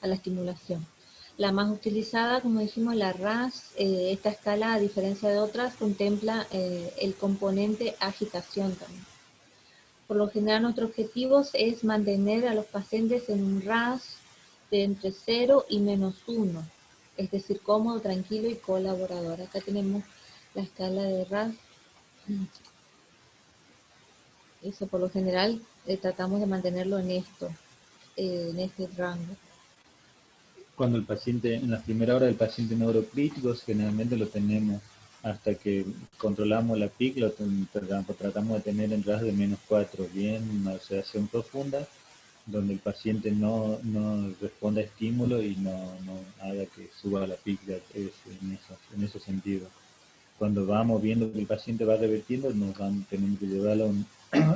estimulación. La más utilizada, como dijimos, la RASS. Esta escala, a diferencia de otras, contempla el componente agitación también. Por lo general, nuestro objetivo es mantener a los pacientes en un RASS de entre 0 y -1, es decir, cómodo, tranquilo y colaborador. Acá tenemos la escala de RASS. Eso, por lo general, tratamos de mantenerlo en este rango. Cuando el paciente, en la primera hora del paciente neurocrítico, generalmente lo tenemos hasta que controlamos la PIC, tratamos de tener en RASS de -4, bien, una sedación profunda, donde el paciente no responda a estímulo y no haga que suba la PIC en esos sentidos. Cuando vamos viendo que el paciente va revertiendo, tenemos que llevarlo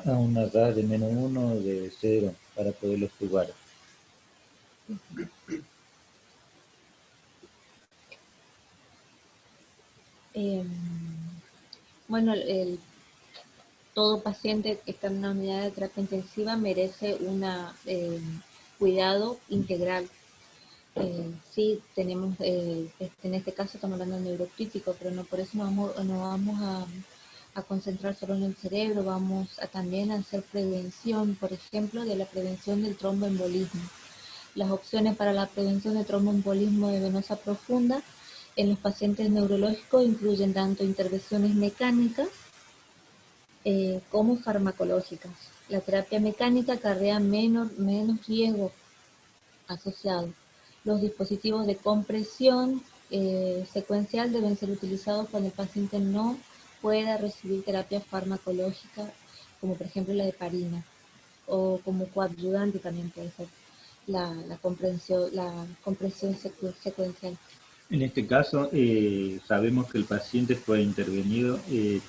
a una RAS de -1 o de 0 para poderlo estubar. Bueno, todo paciente que está en una unidad de terapia intensiva merece un cuidado integral. Sí, tenemos, en este caso estamos hablando de neurocrítico, pero no por eso no vamos a concentrar solo en el cerebro, vamos a también hacer prevención, por ejemplo, de la prevención del tromboembolismo. Las opciones para la prevención de tromboembolismo de venosa profunda en los pacientes neurológicos incluyen tanto intervenciones mecánicas como farmacológicas. La terapia mecánica acarrea menos riesgo asociado. Los dispositivos de compresión secuencial deben ser utilizados cuando el paciente no pueda recibir terapia farmacológica, como por ejemplo la heparina, o como coadyuvante también puede ser la compresión secuencial. En este caso, sabemos que el paciente fue intervenido,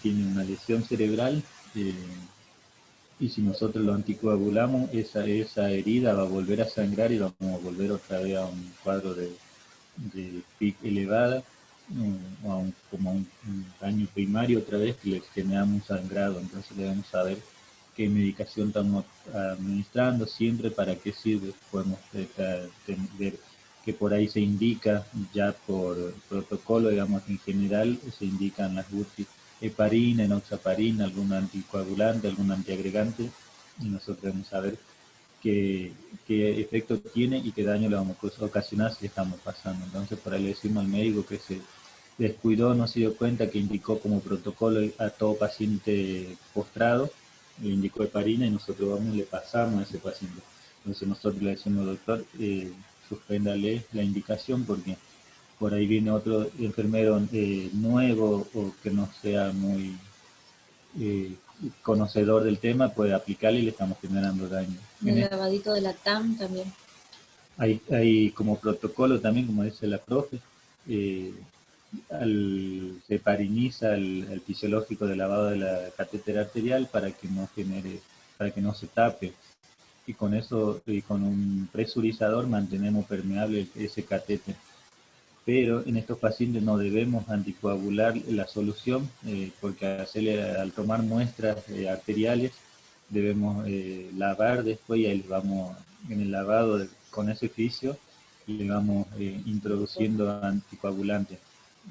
tiene una lesión cerebral, y si nosotros lo anticoagulamos, esa herida va a volver a sangrar y vamos a volver otra vez a un cuadro de PIC elevada, o como un daño primario otra vez, que le generamos un sangrado. Entonces debemos saber qué medicación estamos administrando, siempre para qué sirve. Podemos ver que por ahí se indica ya por protocolo, digamos, en general se indican las UCI, heparina, enoxaparina, algún anticoagulante, algún antiagregante, y nosotros debemos saber qué efecto tiene y qué daño le vamos a ocasionar si estamos pasando. Entonces por ahí le decimos al médico que se descuidó, no se dio cuenta que indicó como protocolo a todo paciente postrado, le indicó heparina y nosotros vamos y le pasamos a ese paciente. Entonces nosotros le decimos, doctor, suspéndale la indicación porque por ahí viene otro enfermero nuevo o que no sea muy conocedor del tema, puede aplicarle y le estamos generando daño. El lavadito de la TAM también. Hay como protocolo también, como dice la profe, se pariniza el fisiológico de lavado de la catéter arterial para que no genere, para que no se tape. Y con eso, y con un presurizador, mantenemos permeable ese catéter. Pero en estos pacientes no debemos anticoagular la solución, porque al tomar muestras arteriales debemos lavar después, y ahí vamos en el lavado con ese fisio y le vamos introduciendo anticoagulantes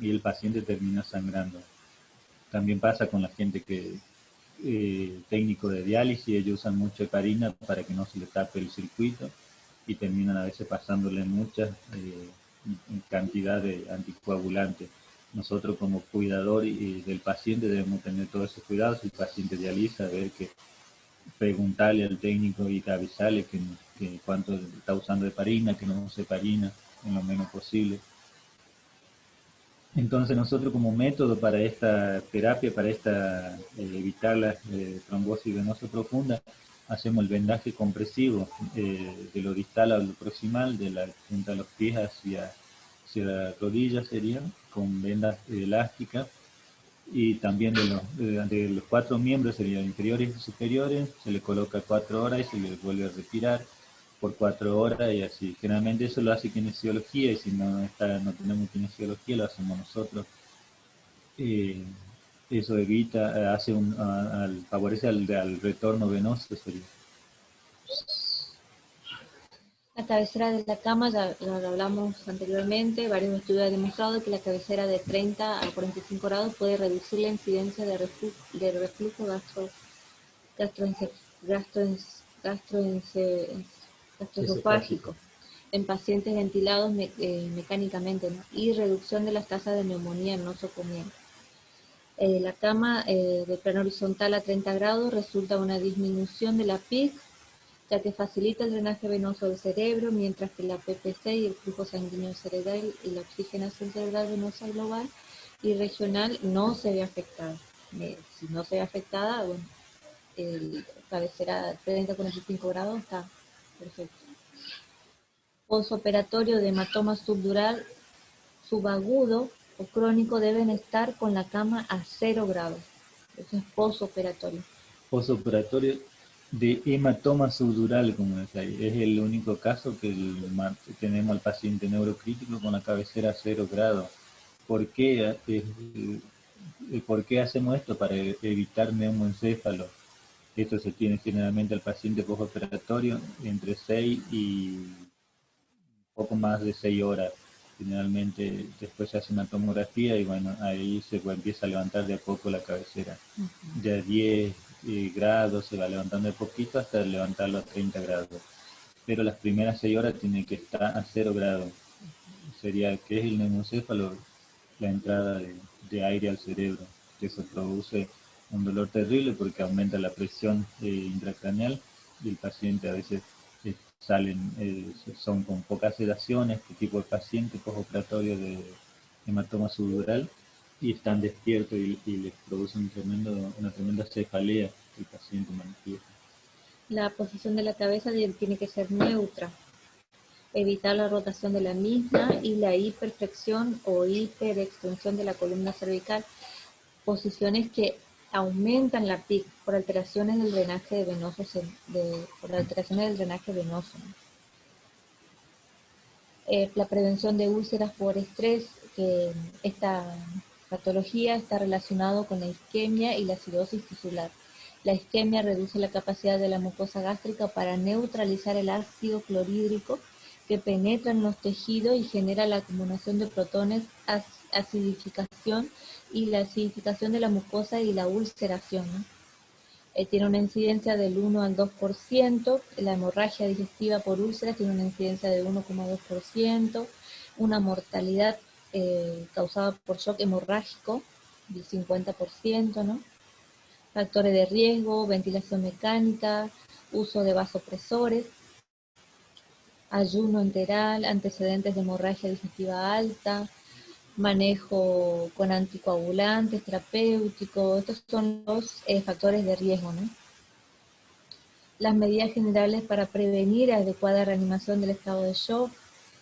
y el paciente termina sangrando. También pasa con la gente que técnico de diálisis, ellos usan mucha heparina para que no se le tape el circuito y terminan a veces pasándole mucha cantidad de anticoagulantes. Nosotros como cuidador del paciente debemos tener todos esos cuidados. Si el paciente dializa, ver que preguntarle al técnico y avisarle que cuánto está usando heparina, que no use heparina en lo menos posible. Entonces nosotros como método para esta terapia, para evitar la trombosis venosa profunda, hacemos el vendaje compresivo de lo distal a lo proximal, de la punta de los pies hacia la rodilla sería, con vendas elásticas, y también de los 4 miembros, serían inferiores y superiores, se le coloca 4 horas y se le vuelve a retirar por 4 horas y así. Generalmente eso lo hace kinesiología, y si no tenemos kinesiología lo hacemos nosotros. Eso evita, favorece al retorno venoso. Sería. La cabecera de la cama, ya lo hablamos anteriormente, varios estudios han demostrado que la cabecera de 30 a 45 grados puede reducir la incidencia de reflujo gastroesofágico en pacientes ventilados mecánicamente, ¿no? Y reducción de las tasas de neumonía en nosocomial. La cama de plano horizontal a 30 grados resulta una disminución de la PIC, ya que facilita el drenaje venoso del cerebro, mientras que la PPC y el flujo sanguíneo cerebral y la oxigenación cerebral venosa global y regional no se ve afectada. Si no se ve afectada, bueno, el cabecera 30 a 45 grados está Perfecto. Posoperatorio de hematoma subdural subagudo o crónico deben estar con la cama a 0 grados. Eso es posoperatorio. Posoperatorio de hematoma subdural, como decía ahí. Es el único caso que tenemos al paciente neurocrítico con la cabecera a 0 grados. ¿Por qué, ¿Por qué hacemos esto? Para evitar neumoencéfalo. Esto se tiene generalmente al paciente postoperatorio entre 6 y poco más de 6 horas. Generalmente después se hace una tomografía y bueno, ahí se empieza a levantar de a poco la cabecera. Ya 10 grados se va levantando de poquito hasta levantarlo a 30 grados. Pero las primeras 6 horas tiene que estar a 0 grados. Sería, ¿qué es el neumoencéfalo? La entrada de aire al cerebro, que eso produce un dolor terrible porque aumenta la presión intracraneal y el paciente a veces son con pocas sedaciones, este tipo de pacientes postoperatorio de hematoma subdural y están despiertos y les produce una tremenda cefalea que el paciente manifiesta. La posición de la cabeza tiene que ser neutra, evitar la rotación de la misma y la hiperflexión o hiperextensión de la columna cervical, posiciones que aumentan la PIC por alteraciones del drenaje venoso, la prevención de úlceras por estrés, que esta patología está relacionada con la isquemia y la acidosis tisular. La isquemia reduce la capacidad de la mucosa gástrica para neutralizar el ácido clorhídrico que penetra en los tejidos y genera la acumulación de protones, acidificación y la acidificación de la mucosa y la ulceración, ¿no? Tiene una incidencia del 1 al 2%, la hemorragia digestiva por úlceras tiene una incidencia de 1,2%, una mortalidad causada por shock hemorrágico del 50%, ¿no? Factores de riesgo, ventilación mecánica, uso de vasopresores, ayuno enteral, antecedentes de hemorragia digestiva alta, manejo con anticoagulantes, terapéuticos. Estos son los factores de riesgo, ¿no? Las medidas generales para prevenir adecuada reanimación del estado de shock,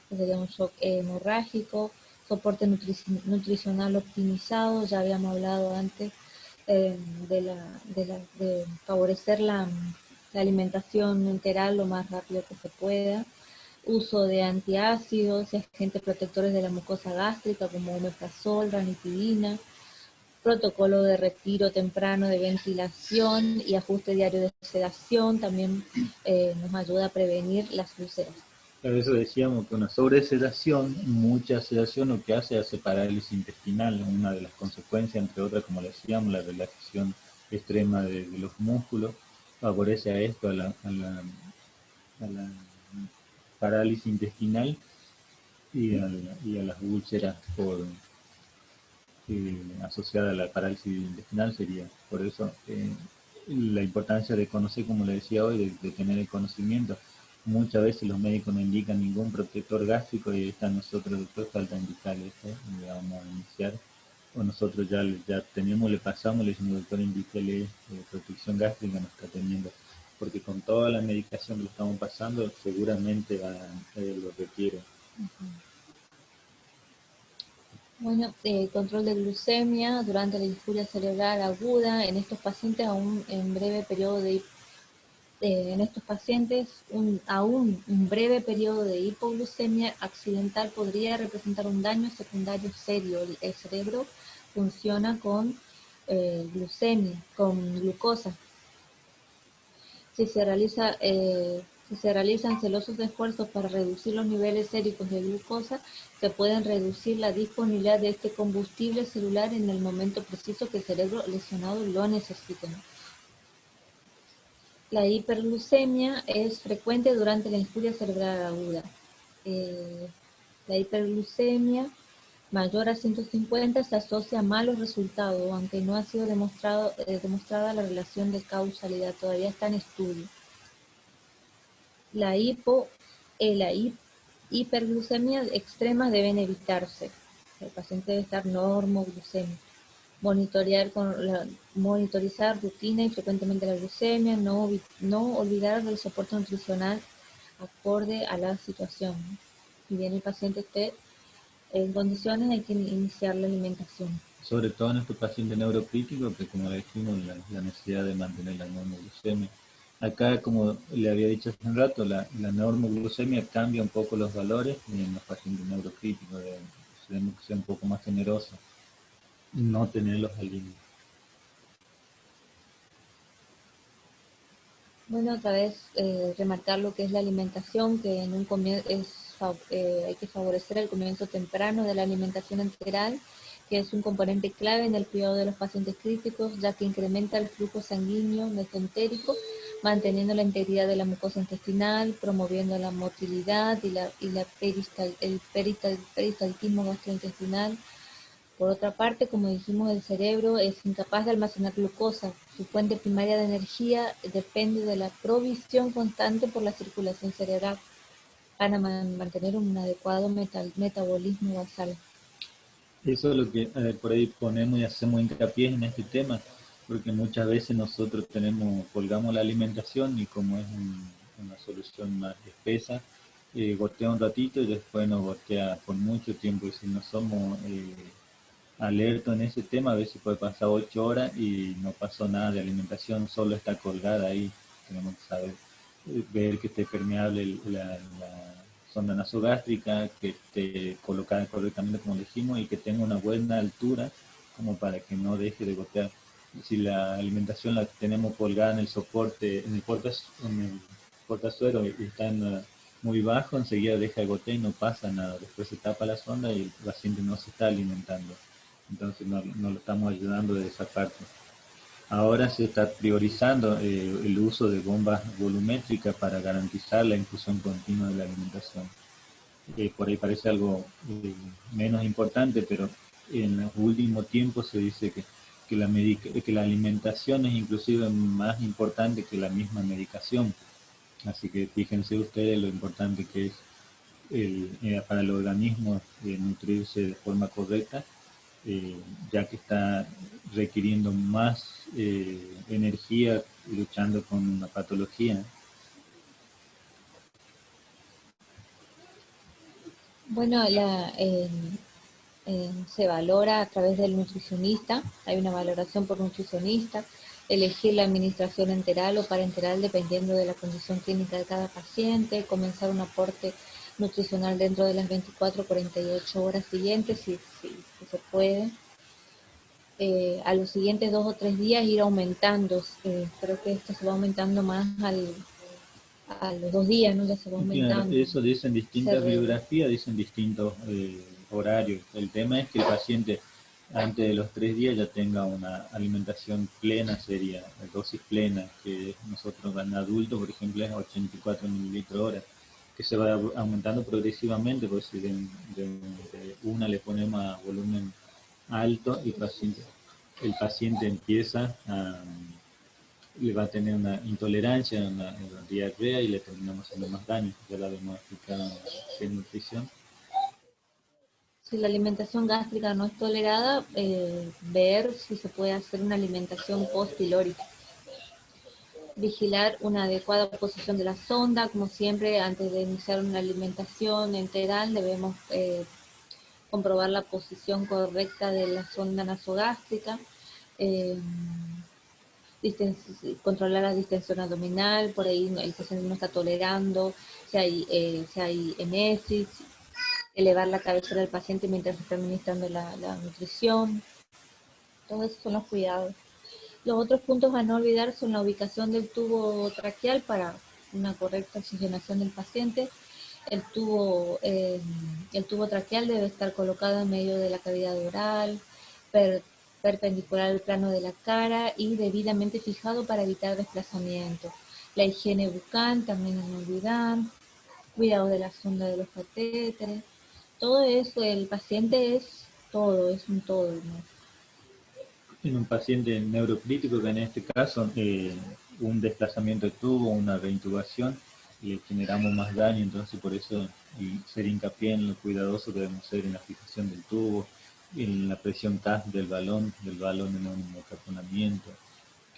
que sería un shock hemorrágico, soporte nutricional optimizado, ya habíamos hablado antes de favorecer la alimentación enteral lo más rápido que se pueda, uso de antiácidos y agentes protectores de la mucosa gástrica como omeprazol, ranitidina, protocolo de retiro temprano de ventilación y ajuste diario de sedación también nos ayuda a prevenir las úlceras. A veces decíamos que una sobresedación, mucha sedación lo que hace parálisis intestinal, una de las consecuencias, entre otras, como le decíamos, la relajación extrema de los músculos, favorece a esto, a la parálisis intestinal y a las úlceras asociada a la parálisis intestinal sería. Por eso la importancia de conocer, como le decía hoy, de tener el conocimiento. Muchas veces los médicos no indican ningún protector gástrico y está nosotros, doctor, falta indicar esto, le vamos a iniciar. O nosotros ya tenemos, le pasamos, le decimos, doctor, indíquele protección gástrica, nos está teniendo. Porque con toda la medicación que le estamos pasando, seguramente lo requiere. Bueno, control de glucemia durante la infuria cerebral aguda en estos pacientes aún en breve periodo de un breve periodo de hipoglucemia accidental podría representar un daño secundario serio. El cerebro funciona con glucemia, con glucosa. Si se realizan celosos esfuerzos para reducir los niveles séricos de glucosa, se pueden reducir la disponibilidad de este combustible celular en el momento preciso que el cerebro lesionado lo necesite. La hiperglucemia es frecuente durante la infuria cerebral aguda. La hiperglucemia mayor a 150 se asocia a malos resultados, aunque no ha sido demostrada la relación de causalidad, todavía está en estudio. La hiperglucemia extrema deben evitarse. El paciente debe estar normoglucémico. Monitorizar rutina y frecuentemente la glucemia, no olvidar del soporte nutricional acorde a la situación, ¿no? Si bien el paciente esté en condiciones, hay que iniciar la alimentación. Sobre todo en estos pacientes neurocríticos, que como le dijimos, la necesidad de mantener la normoglucemia. Acá, como le había dicho hace un rato, la normoglucemia cambia un poco los valores y en los pacientes neurocríticos tenemos que ser un poco más generosos y no tenerlos al límite. Bueno, otra vez remarcar lo que es la alimentación, que en un hay que favorecer el comienzo temprano de la alimentación integral, que es un componente clave en el cuidado de los pacientes críticos, ya que incrementa el flujo sanguíneo mesentérico, manteniendo la integridad de la mucosa intestinal, promoviendo la motilidad el peristaltismo gastrointestinal. Por otra parte, como dijimos, el cerebro es incapaz de almacenar glucosa. Su fuente primaria de energía depende de la provisión constante por la circulación cerebral para mantener un adecuado metabolismo basal. Eso es lo que por ahí ponemos y hacemos hincapié en este tema, porque muchas veces nosotros colgamos la alimentación y como es una solución más espesa, gotea un ratito y después nos gotea por mucho tiempo. Y si no somos alertos en ese tema, a veces puede pasar 8 horas y no pasó nada de alimentación, solo está colgada ahí. Tenemos que saber ver que esté permeable la sonda nasogástrica, que esté colocada correctamente como dijimos y que tenga una buena altura como para que no deje de gotear. Si la alimentación la tenemos colgada en el soporte, en el portazuero y está muy bajo, enseguida deja de gotear y no pasa nada. Después se tapa la sonda y el paciente no se está alimentando. Entonces no lo estamos ayudando de esa parte. Ahora se está priorizando el uso de bombas volumétricas para garantizar la infusión continua de la alimentación. Por ahí parece algo menos importante, pero en los últimos tiempos se dice que la alimentación es inclusive más importante que la misma medicación. Así que fíjense ustedes lo importante que es para el organismo nutrirse de forma correcta, ya que está requiriendo más energía luchando con una patología. Bueno, se valora a través del nutricionista, hay una valoración por nutricionista, elegir la administración enteral o parenteral dependiendo de la condición clínica de cada paciente, comenzar un aporte nutricional dentro de las 24 48 horas siguientes, si se puede. A los siguientes 2 o 3 días ir aumentando, creo que esto se va aumentando más a los 2 días, ¿no? Ya se va Claro, aumentando. eso dicen distintas bibliografías, dicen distintos horarios. El tema es que el paciente antes de los 3 días ya tenga una alimentación plena, sería dosis plena, que nosotros en adultos, por ejemplo, es 84 mililitros hora, que se va aumentando progresivamente, porque si de una le ponemos a volumen alto, el paciente empieza le va a tener una intolerancia, una diarrea y le terminamos haciendo más daño. Ya la hemos explicado en nutrición. Si la alimentación gástrica no es tolerada, ver si se puede hacer una alimentación post-pilórica. Vigilar una adecuada posición de la sonda, como siempre, antes de iniciar una alimentación enteral debemos comprobar la posición correcta de la sonda nasogástrica, eh, controlar la distensión abdominal, por ahí el paciente no está tolerando, si hay emesis, elevar la cabecera del paciente mientras se está administrando la nutrición. Todos esos son los cuidados. Los otros puntos a no olvidar son la ubicación del tubo traqueal para una correcta oxigenación del paciente. El tubo traqueal debe estar colocado en medio de la cavidad oral, perpendicular al plano de la cara y debidamente fijado para evitar desplazamiento. La higiene bucal también a no olvidar, cuidado de la sonda de los catéteres. Todo eso, el paciente es todo, es un todo, ¿no? En un paciente neurocrítico, que en este caso un desplazamiento de tubo, una reintubación, le generamos más daño, entonces por eso y ser hincapié en lo cuidadoso que debemos ser en la fijación del tubo, en la presión CAS del balón en un acaponamiento,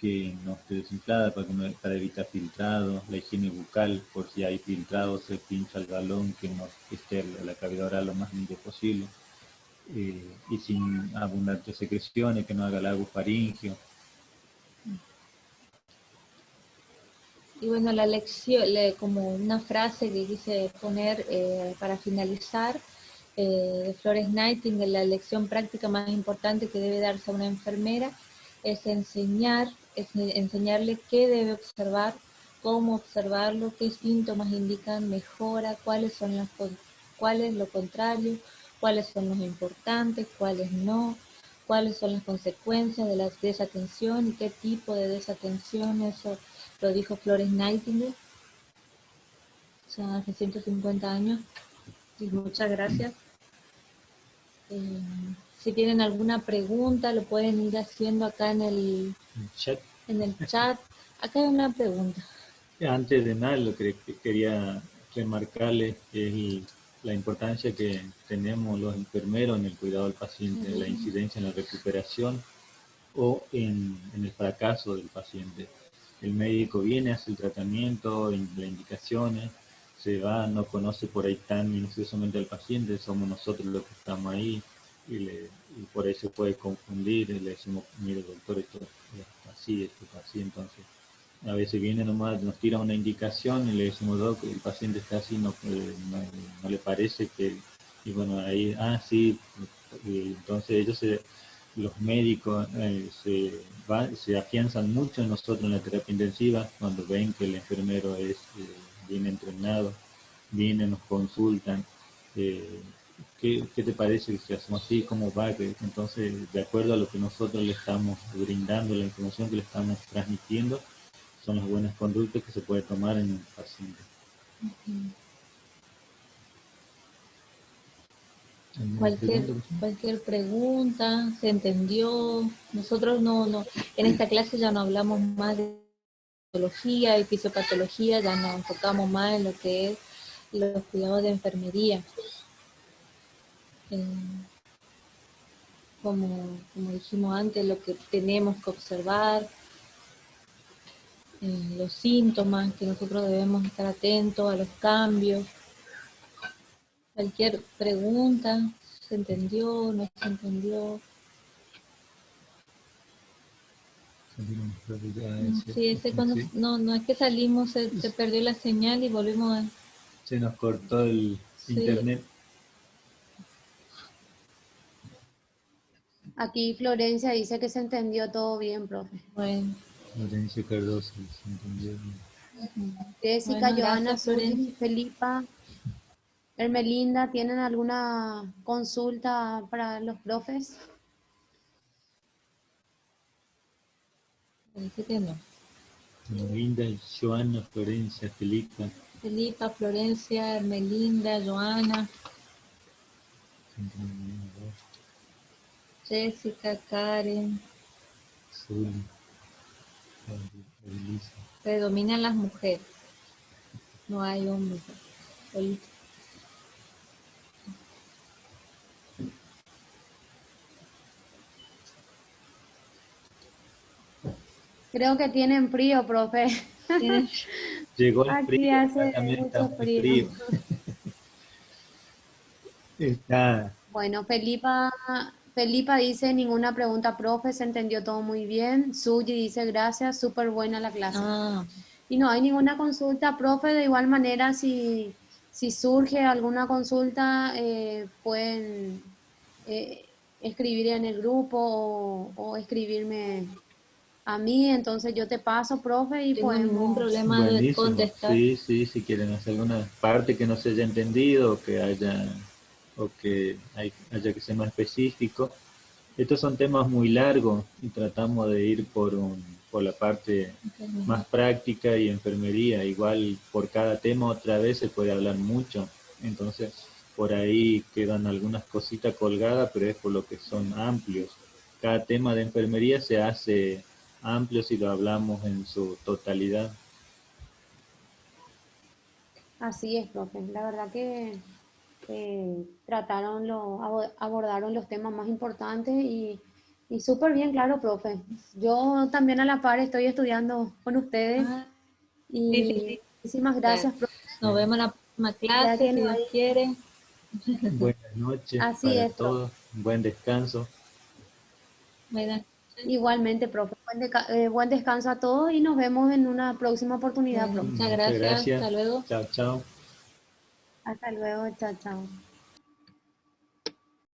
que no esté desinflada para evitar filtrado, la higiene bucal, por si hay filtrado se pincha el balón, que no esté la cavidad oral lo más limpio posible, y sin abundantes secreciones, que no haga lago faríngeo. Y bueno, la lección, como una frase que quise poner para finalizar, de Florence Nightingale, la lección práctica más importante que debe darse a una enfermera es enseñarle qué debe observar, cómo observarlo, qué síntomas indican mejora, cuál es lo contrario, cuáles son los importantes, cuáles no, cuáles son las consecuencias de la desatención y qué tipo de desatención. Eso lo dijo Florence Nightingale, ya hace 150 años. Y muchas gracias. Si tienen alguna pregunta, lo pueden ir haciendo acá en el chat. Acá hay una pregunta. Antes de nada, lo que quería remarcarles es la importancia que tenemos los enfermeros en el cuidado del paciente, la incidencia en la recuperación o en el fracaso del paciente. El médico viene, hace el tratamiento, las indicaciones, se va, no conoce por ahí tan minuciosamente al paciente, somos nosotros los que estamos ahí y por ahí se puede confundir, le decimos, mire doctor, esto es así, esto es así, entonces a veces viene nomás, nos tira una indicación y le decimos, doc, el paciente está así, no le parece que, y bueno, ahí, sí, entonces los médicos se afianzan mucho en nosotros en la terapia intensiva cuando ven que el enfermero es bien entrenado, vienen, nos consultan, ¿qué te parece si hacemos así? ¿Cómo va? Entonces, de acuerdo a lo que nosotros le estamos brindando, la información que le estamos transmitiendo, son las buenas conductas que se puede tomar en un paciente. Cualquier pregunta, se entendió. Nosotros no, en esta clase ya no hablamos más de patología y fisiopatología, ya nos enfocamos más en lo que es los cuidados de enfermería. Como dijimos antes, lo que tenemos que observar, los síntomas, que nosotros debemos estar atentos a los cambios. Cualquier pregunta, ¿se entendió? ¿No se entendió? Sí, cuando sí. No es que salimos, se perdió la señal y volvimos a... Se nos cortó el internet. Aquí Florencia dice que se entendió todo bien, profe. Bueno. Florencia Cardoso, se entendió bien. Jessica, bueno, Joana, Florencia. Susi, Felipa, Hermelinda, ¿tienen alguna consulta para los profes? Parece que no. Hermelinda, Joana, Florencia, Felipa. Felipa, Florencia, Hermelinda, Joana. Jessica, Karen. Zuli. Elisa. Predominan las mujeres. No hay hombres. Creo que tienen frío, profe. Llegó el Aquí frío, hace también está mucho muy frío. Está. Bueno, Felipa dice, ninguna pregunta, profe, se entendió todo muy bien. Suji dice, gracias, súper buena la clase. Y no hay ninguna consulta, profe, de igual manera, si surge alguna consulta, pueden escribir en el grupo o escribirme a mí, entonces yo te paso, profe, y tengo ningún podemos... problema de contestar. Sí, si quieren hacer alguna parte que no se haya entendido o que haya que ser más específico. Estos son temas muy largos y tratamos de ir por la parte más práctica y enfermería. Igual por cada tema otra vez se puede hablar mucho, entonces por ahí quedan algunas cositas colgadas, pero es por lo que son amplios. Cada tema de enfermería se hace amplio si lo hablamos en su totalidad. Así es, profe. La verdad que abordaron los temas más importantes y Y súper bien, claro, profe. Yo también a la par estoy estudiando con ustedes Sí, sí, y sí. muchísimas gracias, profe. Nos vemos en la próxima Ya clase, si tiene Dios ahí. quiere. Buenas noches Así para es, profe. todos, buen descanso. Buenas noches. Igualmente, profe. Buen descanso a todos y nos vemos en una próxima oportunidad, Bueno, profe. muchas Muchas gracias. gracias. Hasta luego. Chao, chao. Hasta luego, chao, chao.